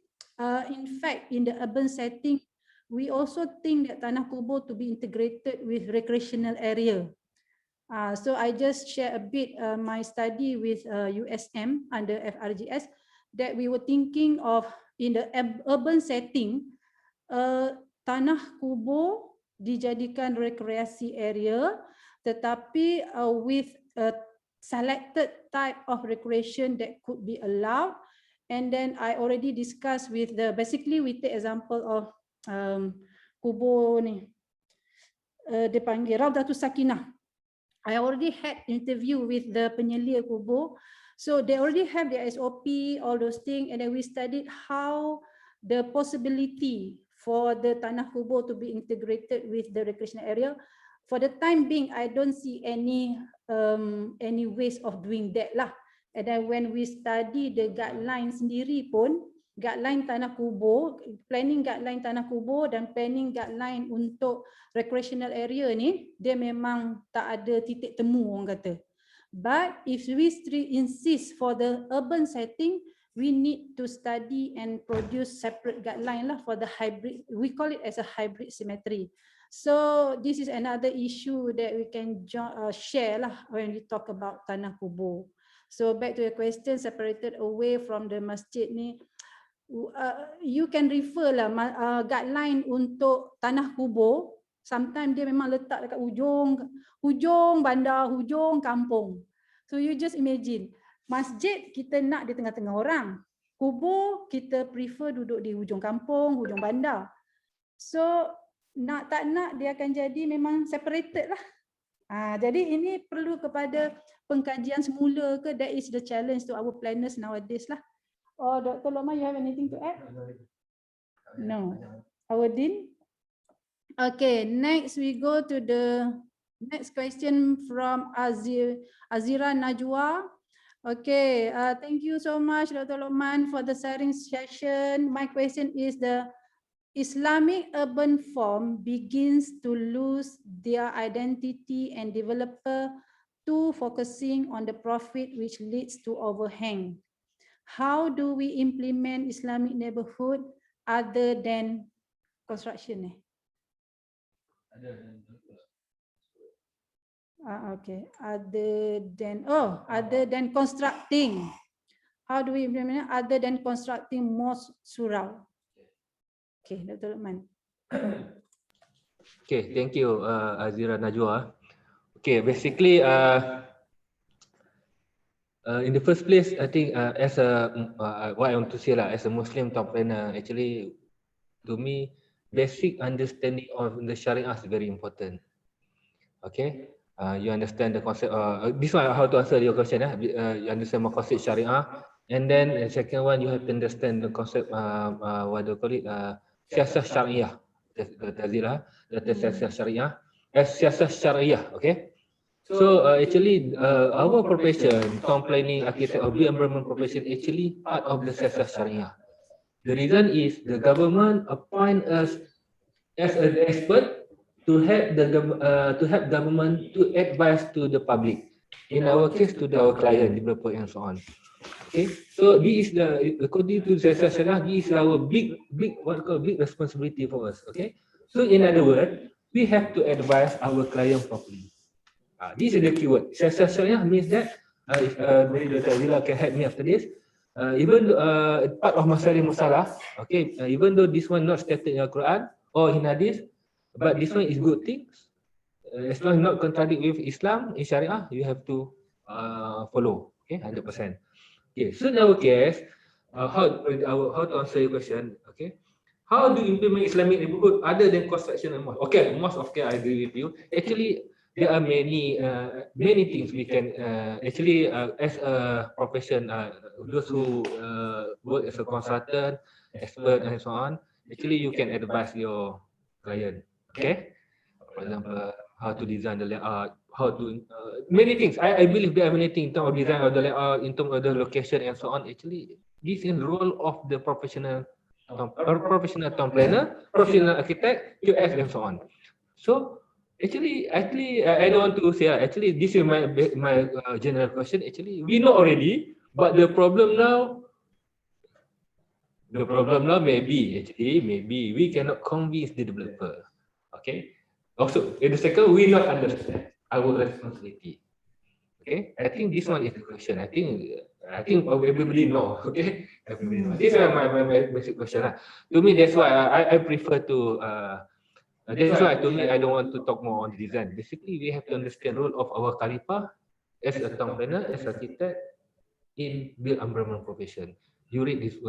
in fact in the urban setting we also think that tanah kubur to be integrated with recreational area. So I just share a bit my study with USM under FRGS, that we were thinking of in the urban setting, tanah kubur dijadikan rekreasi area, tetapi with a selected type of recreation that could be allowed. And then I already discussed with basically we take example of kubur ni, dia panggil Raudatul Sakinah. I already had interview with the penyelia kubur. So they already have their SOP, all those things, and then we studied how the possibility for the tanah kubur to be integrated with the recreational area. For the time being, I don't see any ways of doing that lah. And then when we study the guideline sendiri pun, guideline tanah kubur, planning guideline tanah kubur dan planning guideline untuk recreational area ni, dia memang tak ada titik temu orang kata. But if we still insist for the urban setting, we need to study and produce separate guideline lah for the hybrid. We call it as a hybrid cemetery. So this is another issue that we can share lah when we talk about tanah kubur. So back to your question, separated away from the masjid ni, you can refer lah guideline untuk tanah kubur. Sometimes dia memang letak dekat hujung bandar, hujung kampung. So you just imagine, masjid kita nak di tengah-tengah orang, kubur kita prefer duduk di hujung kampung, hujung bandar. So nak tak nak dia akan jadi memang separated lah. Jadi ini perlu kepada pengkajian semula ke, that is the challenge to our planners nowadays lah. Oh, Dr. Lukman, you have anything to add? No. Our Dean? Okay, next we go to the next question from Azira Najwa. Okay, thank you so much, Dr. Lukman, for the sharing session. My question is, the Islamic urban form begins to lose their identity and developer to focusing on the profit, which leads to overhang. How do we implement Islamic neighborhood other than construction? Okay, other than constructing. How do we implement other than constructing mosque surau? Okay, Dr. Lukman. Okay, thank you, Azira Najwa. Okay, basically, in the first place, I think as a what I want to say lah, as a Muslim top planner, actually, to me, basic understanding of the Sharia is very important. Okay, you understand the concept. This one how to answer your question. You understand the concept Sharia, and then the second one, you have to understand the concept. What do you call it? Siasat Syariah. The siasat Syariah. Siasat Syariah. Okay. So actually, our profession, town planning, architect, or environment profession, actually part of the siasat Syariah. The reason is the government appoint us as an expert to help government to advise to the public. In our case, to our client, developer, and so on. Okay, so this is according to the Sharia, this is our big responsibility for us. Okay, so in other words, we have to advise our client properly. This is the keyword. Sharia means that if Dr. Azila can help me after this. Even part of masalah musalah, okay, even though this one not stated in the Quran or in Hadith, but this one is good things. as long as not contradict with Islam in Sharia, you have to follow. Okay, 100%. Okay, so in our case, how to answer your question? Okay, how do you implement Islamic neighborhood other than construction and mosque? Okay, mosque. Okay, I agree with you. Actually, there are many things we can as a profession, those who work as a consultant, expert, and so on. Actually, you can advise your client. Okay, for example, how to design the layout, how to many things. I believe there are many things in terms of design of the layout, in terms of the location and so on. Actually, this is the role of the professional professional town planner, professional architect, QS, and so on. So actually, I don't want to say. Actually, this is my general question. Actually, we know already, but the problem now. The problem now maybe we cannot convince the developer. Okay. Also, in the second, we not understand our responsibility. Okay. I think this one is the question. I think everybody know. Okay. Everybody know. This is my basic question. To me, that's why I prefer to. That's why to me I don't want to talk more on the design. Basically, we have to understand role of our Khalifah as a town planner, as architect in build environment profession. You read this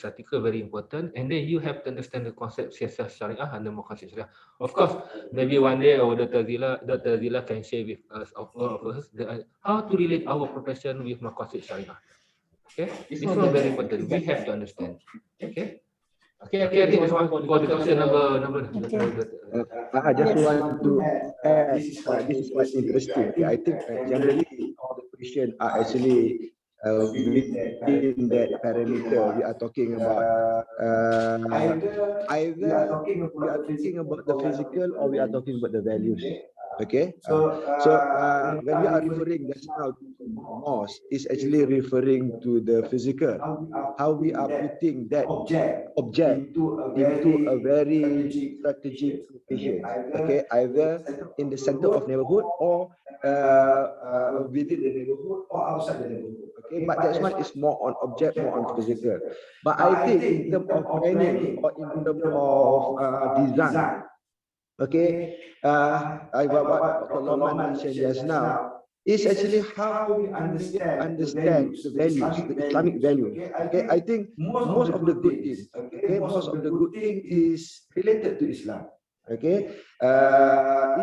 article very important, and then you have to understand the concept siasat syariah and the maqasid syariah. Of course, maybe one day our Dr. Zila can share with us, of all of us, how to relate our profession with maqasid syariah. Okay, this one very important. We have to understand. Okay. Okay, I think this one for the question number. I just want to add, this is quite interesting. Okay, I think generally all the questions are actually within that parameter. We are talking about either we are talking about the physical or we are talking about the values. Okay, so when we are referring just now to mosque, is actually referring to the physical, how we are putting that object into a very strategic location. Okay, either in the center of neighborhood or within the neighborhood or outside the neighborhood. Okay, but that one is more on object, more on physical. But I think in terms of planning or in terms of design, okay, what Dr. Lukman mentioned just now is actually how we understand the values, the Islamic values. Okay, I think most of the good things, okay, most of the good thing is related to Islam. Okay,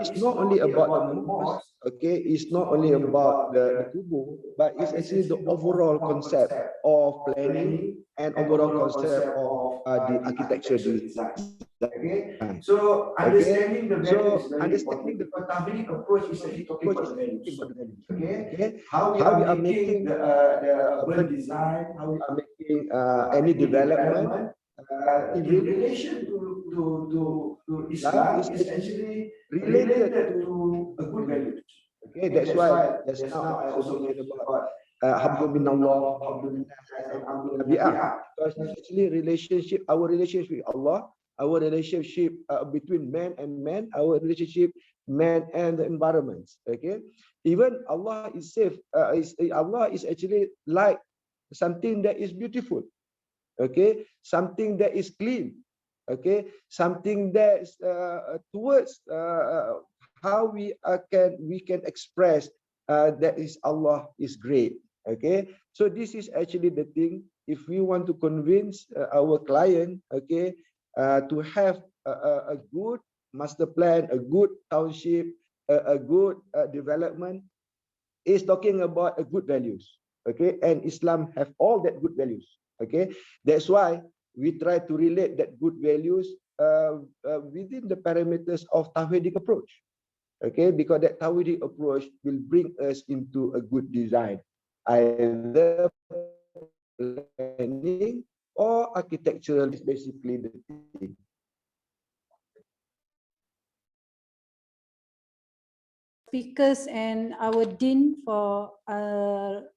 it's not only about the mosque. Okay, it's not only about the kubur, but it's actually the overall concept of planning and overall concept of the architecture design. Okay, so understanding the value is very understanding important. the But Tahlili approach is actually talking about the values. Okay, okay, how we are making the urban design, how we are making any development in relation to Islam is actually related to a good value. Okay, that's why just now I also mentioned about Hablu minallah, Hablu minallah, because it's actually relationship, our relationship with Allah, our relationship between man and man, our relationship man and the environments. Okay, even Allah is safe. Allah is actually like something that is beautiful. Okay, something that is clean. Okay, something that is towards how we can express that is Allah is great. Okay, so this is actually the thing. If we want to convince our client, okay, to have a good master plan, a good township, a good development, is talking about a good values. Okay, and Islam have all that good values. Okay, that's why we try to relate that good values within the parameters of Tawhidic approach. Okay, because that Tawhidic approach will bring us into a good design, either planning or architectural is basically the thing. Speakers and our dean for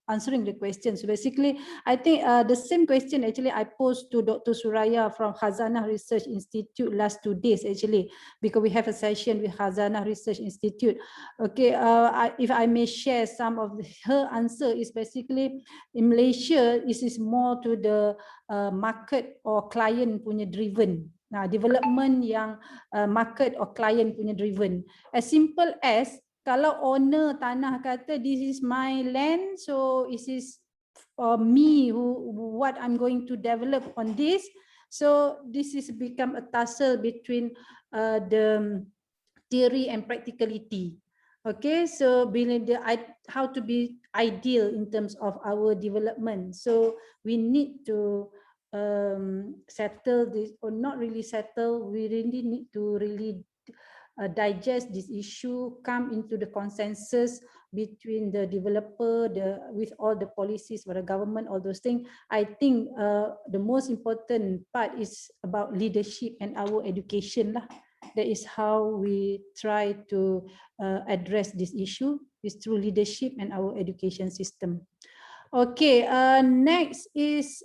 answering the questions. So basically, I think the same question actually I posed to Dr. Suraya from Khazanah Research Institute last 2 days actually, because we have a session with Khazanah Research Institute. Okay, if I may share some of her answer is basically in Malaysia, this is more to the market or client punya driven. Development yang market or client punya driven. As simple as kalau owner tanah kata this is my land, so it is me what I'm going to develop on this. So this is become a tussle between the theory and practicality. Okay, so how to be ideal in terms of our development. So we need to settle this, or not really settle. We really need to really digest this issue, come into the consensus between the developer, with all the policies for the government, all those things. I think the most important part is about leadership and our education lah. That is how we try to address this issue, is through leadership and our education system. Okay, next is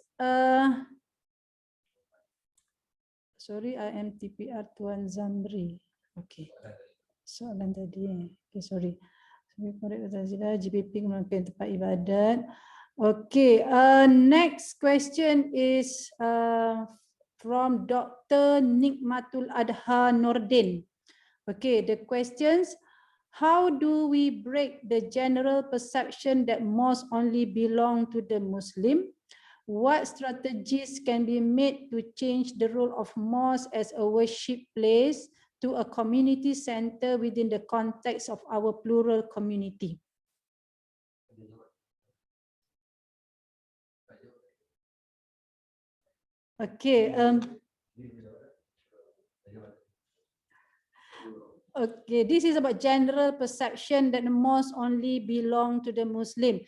sorry, I am TPR Tuan Zamri. Okay, soalan tadi. Okay, sorry. GPP melakukan tempat ibadat. Okay, next question is from Dr. Nikmatul Adha Nordin. Okay, the questions: how do we break the general perception that mosques only belong to the Muslim? What strategies can be made to change the role of mosque as a worship place to a community center within the context of our plural community? Okay. Okay, this is about general perception that the mosque only belong to the Muslim.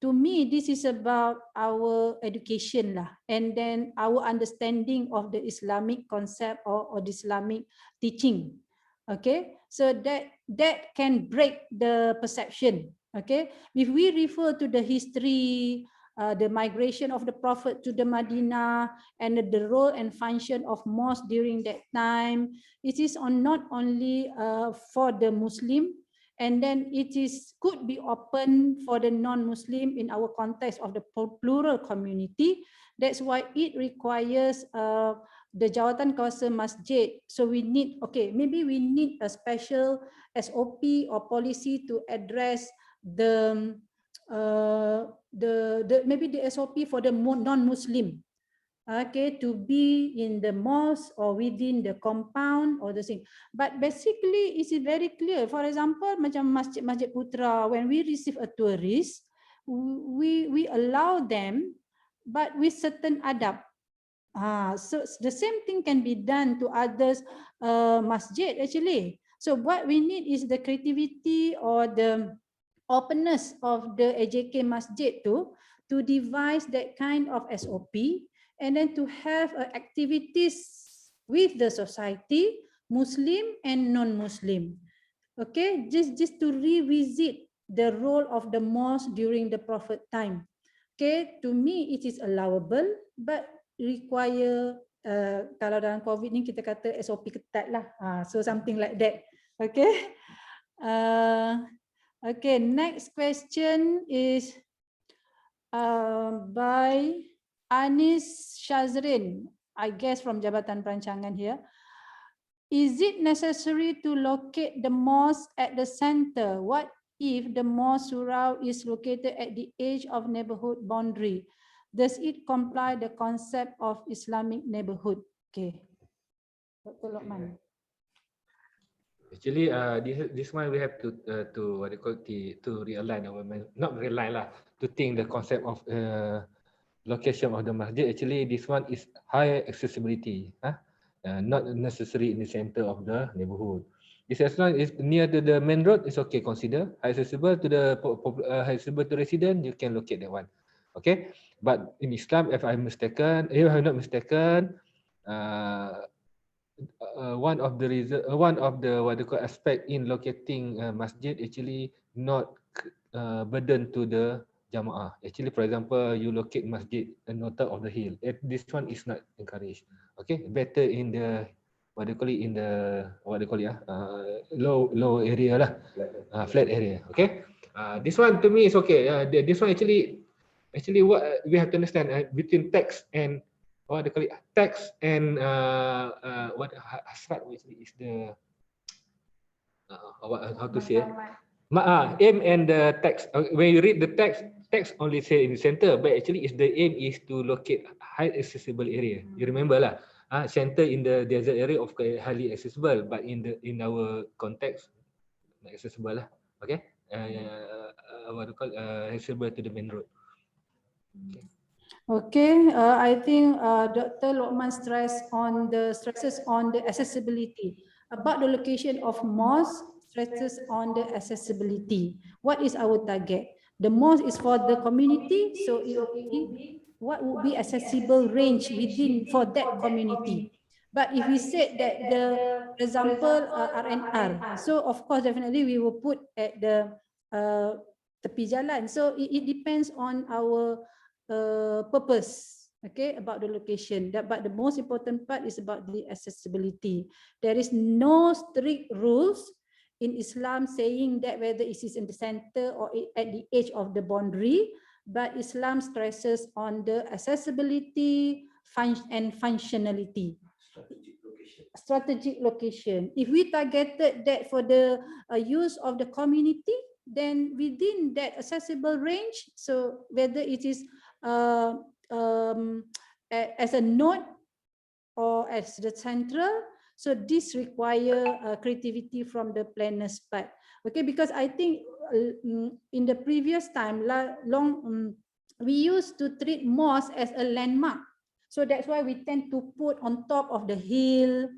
To me, this is about our education lah, and then our understanding of the Islamic concept or the Islamic teaching. Okay, so that can break the perception. Okay, if we refer to the history, the migration of the Prophet to the Medina, and the role and function of mosque during that time, it is not only for the Muslim, and then it could be open for the non-Muslim in our context of the plural community. That's why it requires the Jawatan Kawasan Masjid. So we need, maybe we need a special SOP or policy to address maybe the SOP for the non-Muslim, to be in the mosque or within the compound or the thing. But basically it is very clear. For example, macam Masjid Putra, when we receive a tourist, we allow them, but with certain adab. So the same thing can be done to others masjid actually. So what we need is the creativity or the openness of the AJK masjid to devise that kind of SOP, and then to have activities with the society, Muslim and non-Muslim. Okay, just to revisit the role of the mosque during the Prophet time. Okay, to me it is allowable, but require kalau dalam COVID ni kita kata SOP ketat lah. So something like that. Okay. Okay, next question is by Anis Shazrin, I guess from Jabatan Perancangan here. Is it necessary to locate the mosque at the center? What if the mosque surau is located at the edge of neighborhood boundary? Does it comply the concept of Islamic neighborhood? Okay, Dr. Lukman. Actually, this one we have to what they call to realign our not realign lah, to think the concept of location of the masjid. Actually, this one is high accessibility, not necessary in the center of the neighborhood. This as long as near to the main road, it's okay. Consider high accessible to the high accessible to resident. You can locate that one. Okay, but in Islam, if I'm not mistaken, one of the what they call aspect in locating masjid actually not burden to the jamaah. Actually, for example, you locate masjid on top of the hill. This one is not encouraged. Okay, better in the low area lah, flat area. Okay, this one to me is okay. This one actually what we have to understand between text and what they call it, text and what hasrat actually is the how to say aim and the text. When you read the text only say in the center, but actually is the aim is to locate high accessible area. You remember lah, center in the desert area of highly accessible, but in our context not accessible lah. Okay, what do you call accessible to the main road. Okay. Okay, I think Dr. Lukman stresses on the accessibility. About the location of mosque, stresses on the accessibility. What is our target? The mosque is for the community, so it will be what would be accessible range within for that community. But if we said that for example, RNR, so of course definitely we will put at the tepi jalan. So it depends on our purpose, okay, about the location. But the most important part is about the accessibility. There is no strict rules in Islam saying that whether it is in the center or at the edge of the boundary, but Islam stresses on the accessibility and functionality. Strategic location. If we targeted that for the use of the community, then within that accessible range, so whether it is as a node or as the central, so this require creativity from the planner's part. Okay, because I think in the previous time, we used to treat mosque as a landmark. So that's why we tend to put on top of the hill.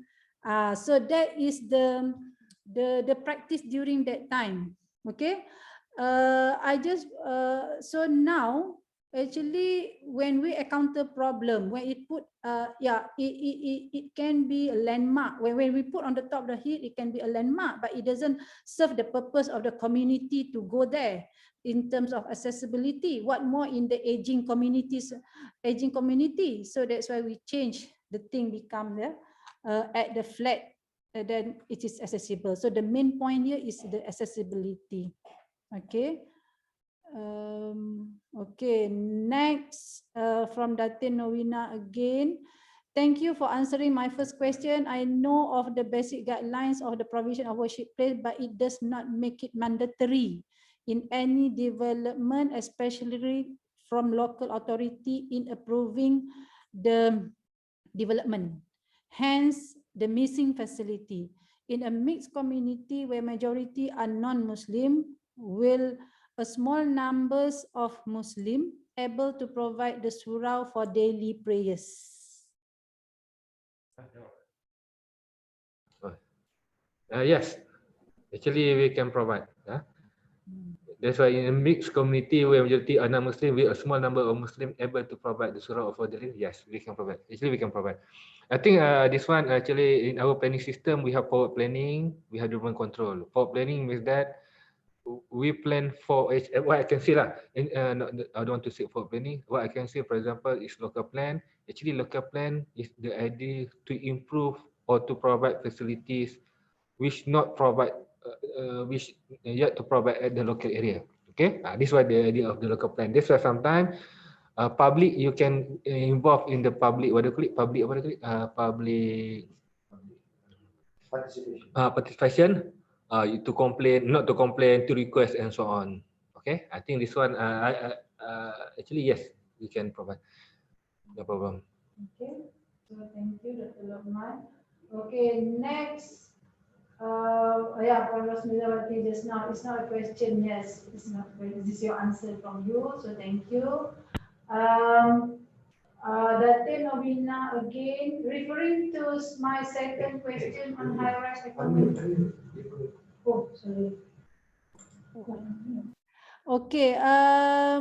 So that is the practice during that time. Okay, so now actually when we encounter problem, when it put it can be a landmark. When we put on the top of the hill, it can be a landmark, but it doesn't serve the purpose of the community to go there in terms of accessibility. What more in the aging community. So that's why we change the thing, become at the flat, then it is accessible. So the main point here is the accessibility. Okay. Okay, next from Datin Novina again. Thank you for answering my first question. I know of the basic guidelines of the provision of worship place, but it does not make it mandatory in any development, especially from local authority in approving the development. Hence, the missing facility. In a mixed community where majority are non-Muslim, will a small numbers of Muslim able to provide the surau for daily prayers? Yes, actually we can provide. That's why in a mixed community where majority are non-Muslim, with a small number of Muslim able to provide the surau for daily, yes, we can provide. Actually, we can provide. I think this one actually in our planning system, we have forward planning, we have urban control. Forward planning means that we plan for what I can say lah. I don't want to say forward planning. What I can say, for example, is local plan. Actually, local plan is the idea to improve or to provide facilities which not provide, which yet to provide at the local area. Okay, this is why the idea of the local plan. That's why sometimes public you can involve in the public. What do you call it? Public. What do you call it? Public participation. To complain, not to complain, to request and so on. Okay, I think this one actually yes, we can provide. No problem. Okay, so thank you, Dr. Lukman. Okay, next. Yeah, for Rosmilawati just now, it's not a question. Yes, it's not. This is your answer from you. So thank you. Datin Novina again, referring to my second question on high-rise accommodation. Oh, sorry. Okay, a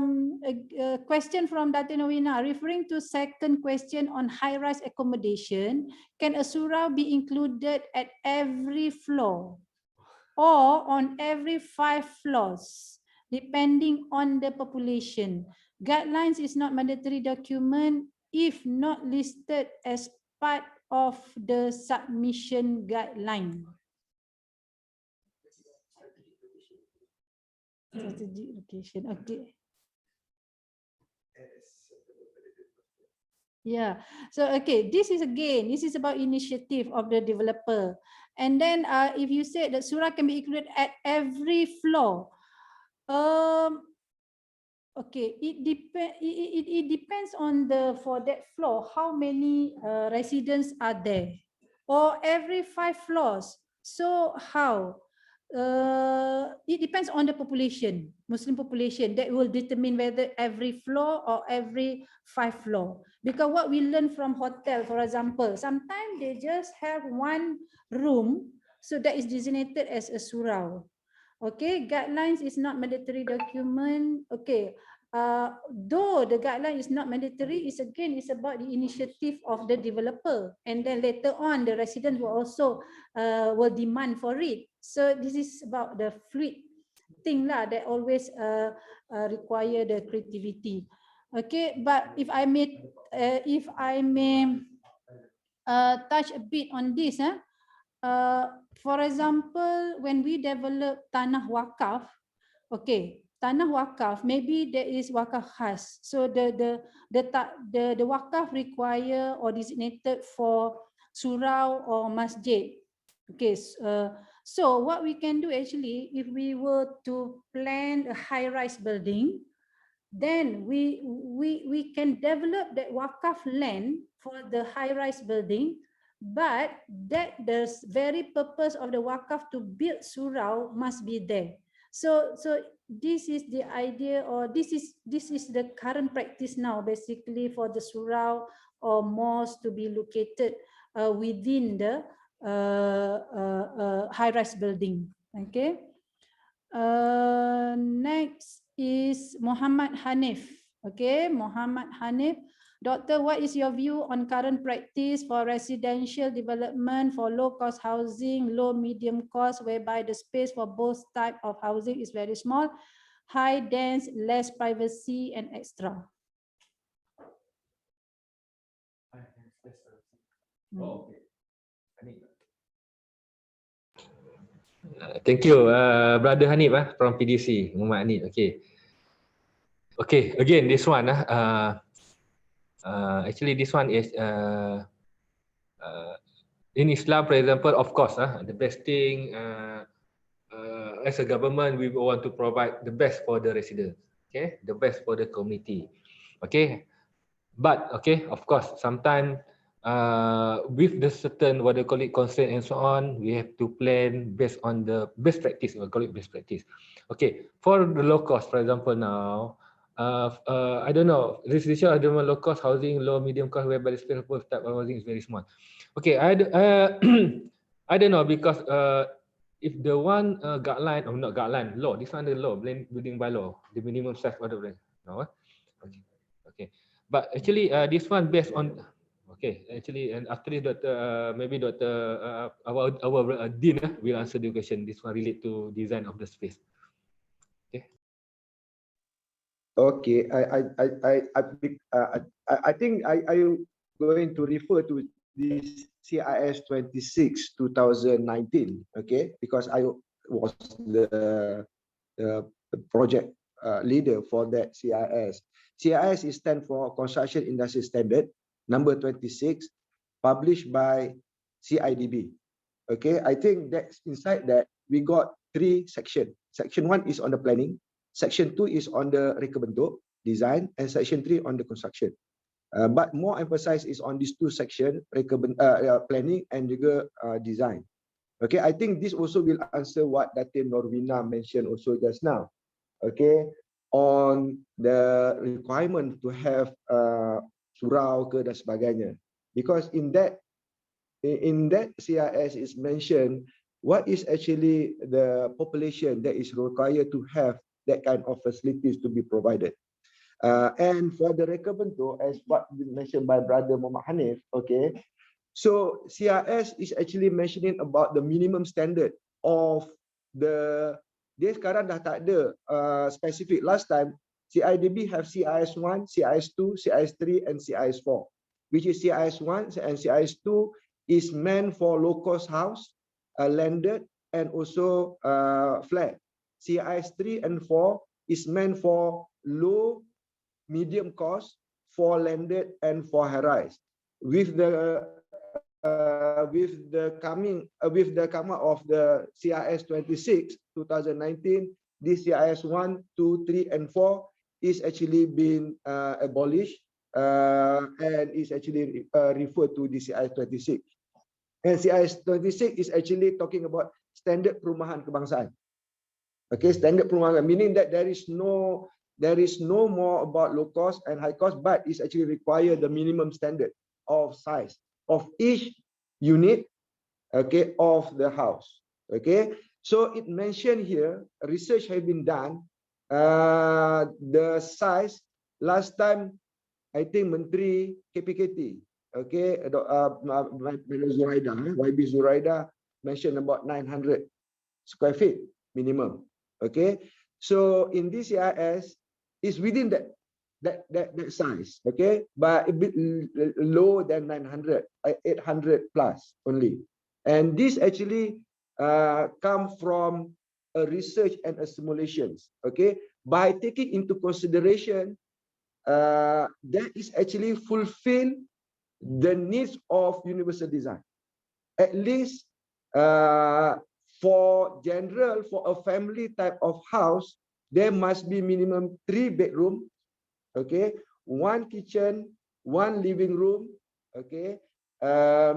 question from Datin Novina, referring to second question on high-rise accommodation, can a surau be included at every floor or on every 5 floors, depending on the population? Guidelines is not mandatory document if not listed as part of the submission guideline. Strategic location. Okay. Yeah. So okay, this is about initiative of the developer. And then if you say that surah can be included at every floor, okay, it depends on the for that floor how many residents are there, or every 5 floors. So how? It depends on the population, Muslim population, that will determine whether every floor or every 5 floor. Because what we learn from hotel, for example, sometimes they just have one room, so that is designated as a surau. Okay, guidelines is not mandatory document. Okay, though the guideline is not mandatory, it's about the initiative of the developer, and then later on the residents will also will demand for it. So this is about the fluid thing lah that always require the creativity. Okay, but if I may touch a bit on this, for example, when we develop tanah wakaf, okay, tanah wakaf, maybe there is wakaf khas. So the wakaf require or designated for surau or masjid. Okay, so what we can do actually, if we were to plan a high-rise building, then we can develop that wakaf land for the high-rise building, but that the very purpose of the wakaf to build surau must be there. So this is the idea, or this is the current practice now, basically, for the surau or mosque to be located within the high-rise building. Okay. Next is Muhammad Hanif. Okay, Muhammad Hanif. Doctor, what is your view on current practice for residential development for low-cost housing, low-medium cost, whereby the space for both type of housing is very small, high dense, less privacy, and extra? Thank you, Brother Hanif from PDC, Muhammad Hanif. Okay, again, this one, actually this one is in Islam, for example, of course, the best thing as a government, we want to provide the best for the residents, okay, the best for the community, okay. But okay, of course, sometimes with the certain what they call it constraint and so on, we have to plan based on the best practice. We call it best practice. Okay, for the low cost, for example, now I don't know, residential, I don't know, low cost housing, low medium cost, whereby the space of type of housing is very small. Okay, I don't know, because if the one guideline or not guideline law, this one the law, building by law, the minimum size of the building. No, okay. But actually, this one based on, okay, actually, and after this, Doctor, maybe Doctor, our Dean will answer the question. This one relate to design of the space. Okay. Okay, I think I going to refer to this CIS 26 2019. Okay, because I was the project leader for that CIS. CIS is stand for Construction Industry Standard number 26, published by CIDB. Okay, I think that's inside that we got 3 sections. Section 1 is on the planning, Section 2 is on the reka bentuk, design, and Section 3 on the construction. But more emphasis is on these 2 sections, planning and juga design. Okay, I think this also will answer what Datin Norvina mentioned also just now. Okay, on the requirement to have surau ke dan sebagainya. Because in that CIS is mentioned what is actually the population that is required to have that kind of facilities to be provided. And for the reka bentuk, as what mentioned by Brother Muhammad Hanif, okay, so CIS is actually mentioning about the minimum standard of the, dia sekarang dah tak ada specific. Last time CIDB have CIS 1, CIS 2, CIS 3 and CIS 4, which is CIS 1 and CIS 2 is meant for low cost house, landed and also flat. CIS 3 and 4 is meant for low, medium cost, for landed and for high-rise. With the come out of the CIS 26 2019, this CIS 1, 2, 3, and 4 is actually being abolished and is actually referred to the CIS 26. And CIS 26 is actually talking about standard perumahan kebangsaan. Okay, standard perumahan, meaning that there is no more about low cost and high cost, but it's actually require the minimum standard of size of each unit, okay, of the house. Okay, so it mentioned here, research has been done. The size last time, I think Menteri KPKT, okay, YB Zuraida mentioned about 900 square feet minimum. Okay, so in this CIS is within that size, okay, but a bit lower than 900, 800 plus only. And this actually come from a research and a simulations, okay, by taking into consideration that is actually fulfill the needs of universal design. At least for a family type of house, there must be minimum 3 bedroom, okay, 1 kitchen, 1 living room, okay,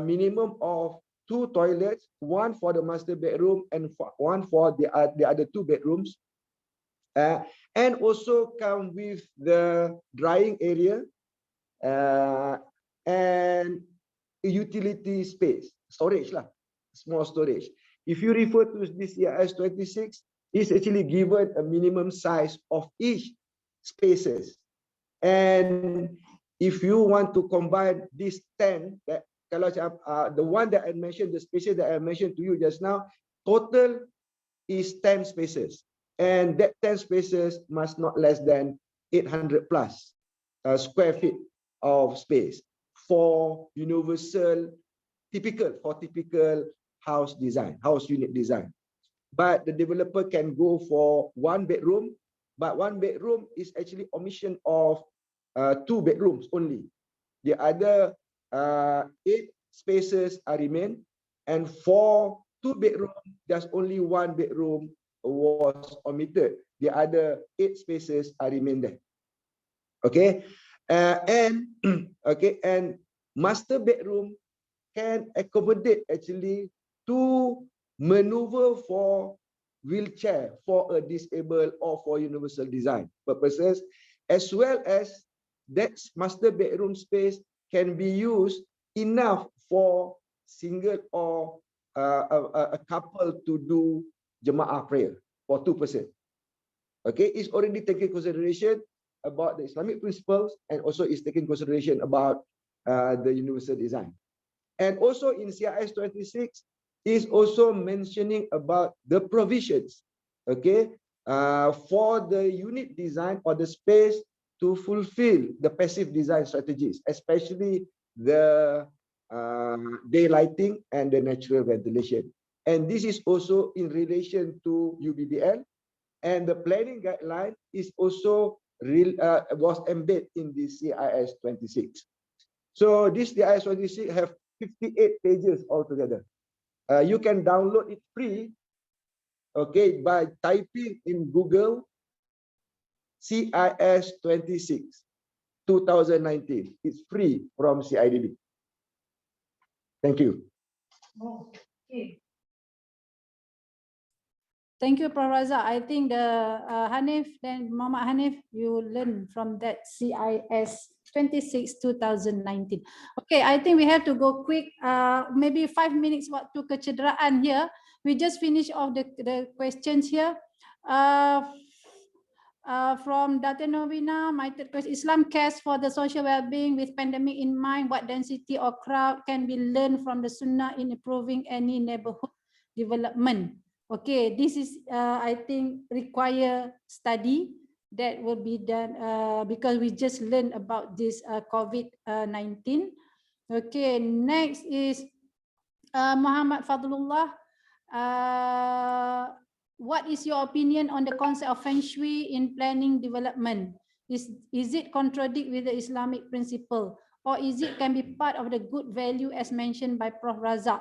minimum of 2 toilets, 1 for the master bedroom and 1 for the other 2 bedrooms, and also come with the drying area and utility space, storage lah, small storage. If you refer to this CIS 26, it's actually given a minimum size of each spaces. And if you want to combine these 10, that kalau the one that I mentioned, the spaces that I mentioned to you just now, total is 10 spaces, and that 10 spaces must not less than 800 plus square feet of space for universal typical house design, house unit design. But the developer can go for 1 bedroom, but 1 bedroom is actually omission of 2 bedrooms only. The other 8 spaces are remain, and for 2 bedroom, there's only 1 bedroom was omitted. The other 8 spaces are remain there. Okay, and okay, and master bedroom can accommodate actually 2 maneuver for wheelchair for a disabled or for universal design purposes, as well as that master bedroom space can be used enough for single or a couple to do jemaah prayer for 2 person. Okay, it's already taken consideration about the Islamic principles, and also is taking consideration about the universal design. And also in CIS 26 is also mentioning about the provisions, okay, for the unit design or the space to fulfill the passive design strategies, especially the daylighting and the natural ventilation. And this is also in relation to UBDL, and the planning guideline is also was embedded in the CIS 26. So this CIS 26 have 58 pages altogether. You can download it free, okay, by typing in Google CIS 26 2019. It's free from CIDB. Thank you. Okay. Thank you, Prof. Raza. I think the Hanif, then Muhammad Hanif, you learn from that CIS 26 2019. Okay, I think we have to go quick. Maybe 5 minutes waktu kecederaan here. We just finish off the questions here. From Dr. Novina, my third question: Islam cares for the social well-being with pandemic in mind. What density or crowd can be learned from the Sunnah in improving any neighborhood development? Okay, this is I think require study that will be done because we just learned about this COVID-19. Okay, next is Muhammad Fadlullah. What is your opinion on the concept of Feng Shui in planning development? Is it contradict with the Islamic principle, or is it can be part of the good value as mentioned by Prof. Razak?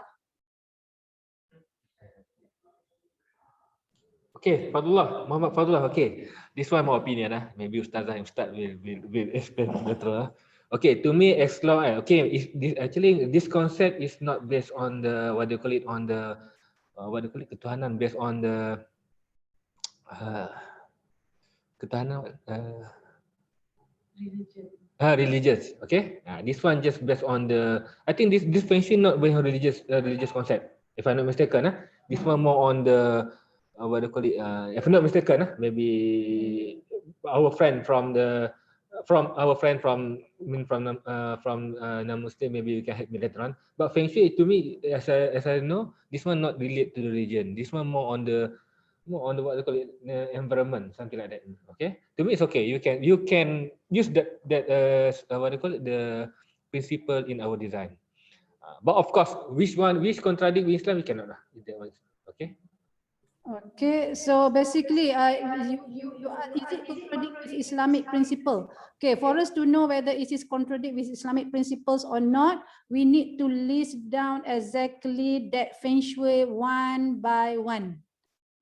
Okay, Fadullah, Muhammad Fadullah. Okay, this one my opinion. Maybe Ustazah and Ustaz will explain better. Okay, to me, as long okay, actually this concept is not based on the what do you call it, on the what do you call it, ketuhanan, based on the ketuhanan religious. Okay, this one just based on the. I think this function not based on religious concept. If I'm not mistaken, this one more on the what do you call it? If I'm not mistaken, maybe our friend from non-Muslim, maybe you can help me later on. But Feng Shui to me, as I know, this one not relate to the religion. This one more on the what they call it, environment, something like that. Okay, to me it's okay. You can use that what they call it, the principle in our design. But of course, which contradict with Islam, we cannot lah. That one, okay. Okay, so basically, is it contradict with Islamic principle? Okay, for us to know whether it is contradict with Islamic principles or not, we need to list down exactly that Feng Shui one by one.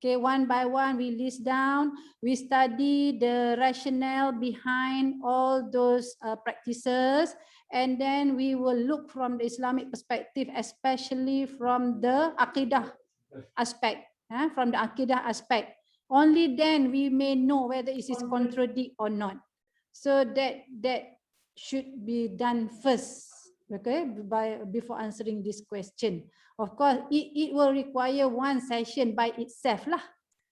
Okay, one by one, we list down, we study the rationale behind all those practices, and then we will look from the Islamic perspective, especially from the Aqidah aspect. From the Aqidah aspect. Only then we may know whether it is contradict or not. So that should be done first, okay, before answering this question. Of course, it will require one session by itself lah.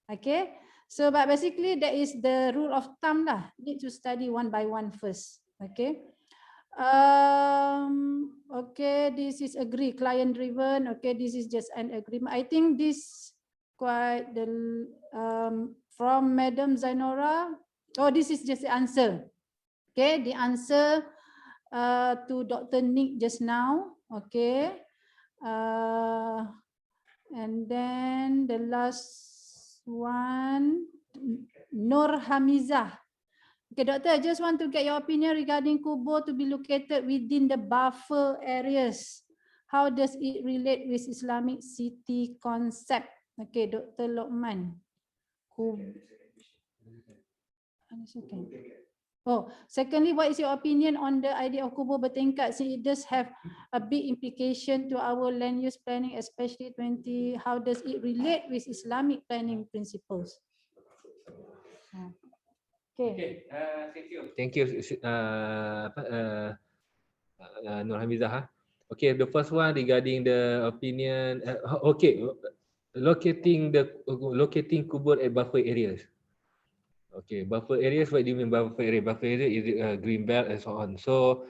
Okay. So but basically that is the rule of thumb lah. Need to study one by one first. Okay. Okay, this is agree, client driven. Okay, this is just an agreement. I think this quite the from Madam Zainora. Oh, this is just the answer. Okay, the answer to Dr. Nick just now. Okay, and then the last one, Nur Hamizah. Okay, doctor, I just want to get your opinion regarding kubur to be located within the buffer areas. How does it relate with Islamic city concept? Okay, Dr. Lukman. Oh, secondly, what is your opinion on the idea of kubur bertingkat? Since it does have a big implication to our land use planning, especially 20. How does it relate with Islamic planning principles? Okay. Thank you, Nur Hamizah. Okay, the first one regarding the opinion. Okay, locating kubur at buffer areas. Okay, buffer areas. What do you mean buffer area? Buffer area is green belt and so on. So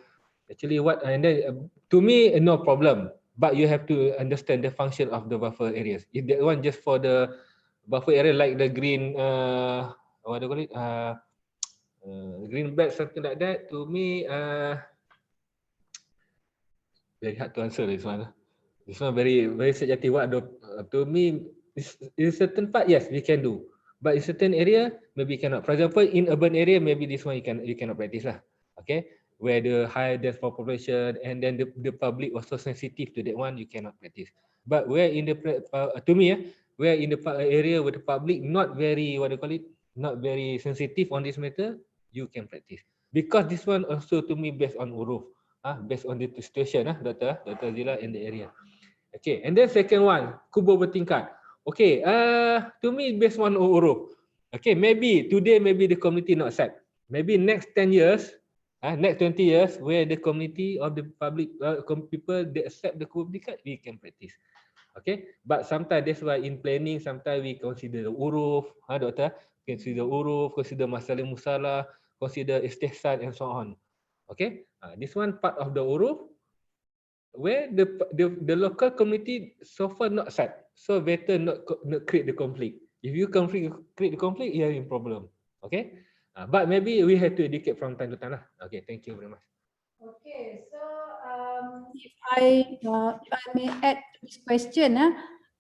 actually, and then to me, no problem. But you have to understand the function of the buffer areas. If that one just for the buffer area, like the green, what do you call it? Green belt, something like that. To me, very hard to answer this one. This one very subjective. To me, in certain part, yes, we can do. But in certain area, maybe cannot. For example, in urban area, maybe this one you cannot practice lah. Okay, where the high death population and then the public also sensitive to that one, you cannot practice. But where in the to me, where in the area where the public not very not very sensitive on this matter, you can practice. Because this one also to me based on uruf, based on the situation, Dr. Zila in the area. Okay, and then second one, kubur bertingkat. Okay, to me based on uruf. Okay, maybe today maybe the community not accept. Maybe next 10 years, next 20 years, where the community of the public people they accept the kubur bertingkat, we can practice. Okay, but sometimes that's why in planning, sometimes we consider the uruf, doctor, consider uruf, consider masalah musalah, consider istihsan and so on. Okay, this one part of the uruf, where the local community so far not accept, so better not create the conflict. If you create the conflict, you are in problem. Okay, but maybe we have to educate from time to time lah. Okay, thank you very much. Okay, so if I may add to this question,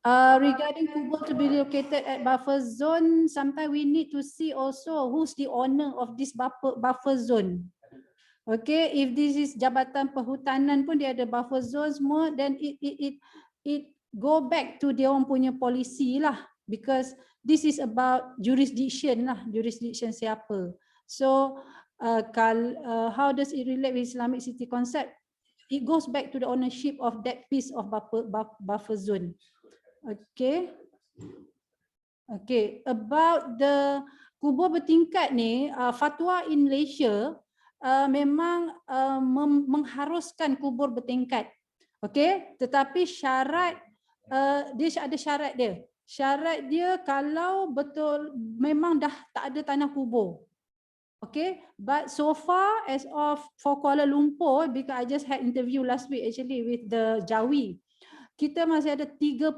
Regarding kubur to be located at buffer zone, sometimes we need to see also who's the owner of this buffer zone. Okay, if this is Jabatan Perhutanan pun dia ada buffer zone semua, then it go back to dia orang punya policy lah, because this is about jurisdiction lah, jurisdiction siapa. So how does it relate with Islamic city concept? It goes back to the ownership of that piece of buffer zone. Okay. Okay, about the kubur bertingkat ni, fatwa in Malaysia memang mengharuskan kubur bertingkat. Okay, tetapi syarat dia ada syarat dia. Syarat dia kalau betul memang dah tak ada tanah kubur. Okay, but so far as of for Kuala Lumpur, because I just had interview last week actually with the Jawi, kita masih ada 30%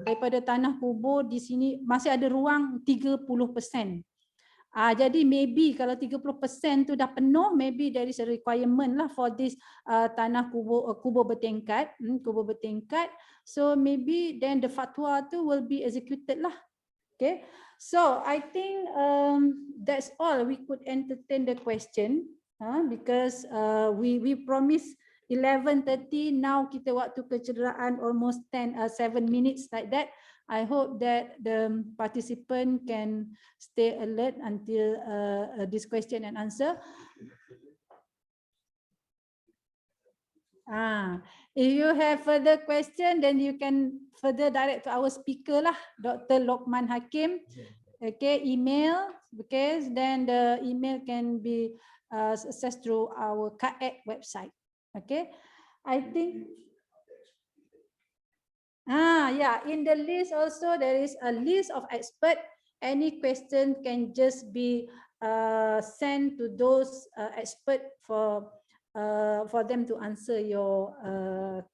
daripada tanah kubur di sini, masih ada ruang 30%. Jadi maybe kalau 30% tu dah penuh, maybe there is a requirement lah for this tanah kubur bertingkat, kubur bertingkat. So maybe then the fatwa tu will be executed lah. Okay, so I think that's all we could entertain the question, because we promised 11:30, now kita waktu kecederaan almost 7 minutes like that. I hope that the participant can stay alert until this question and answer. If you have further question, then you can further direct to our speaker lah, Dr. Lukman Hakim. Okay, email, because then the email can be accessed through our KAED website. Okay, I think yeah, in the list also there is a list of expert. Any question can just be sent to those expert for them to answer your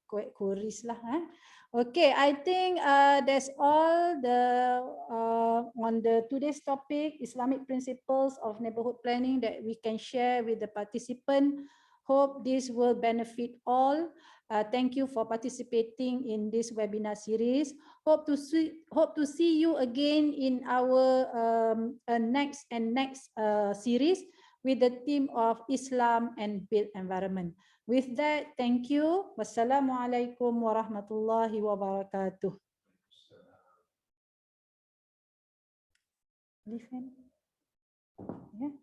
queries lah. Okay, I think that's all on the today's topic, Islamic principles of neighborhood planning, that we can share with the participant. Hope this will benefit all. Thank you for participating in this webinar series. Hope to see you again in our next series with the theme of Islam and built environment. With that, thank you. Wassalamualaikum warahmatullahi wabarakatuh. Yeah.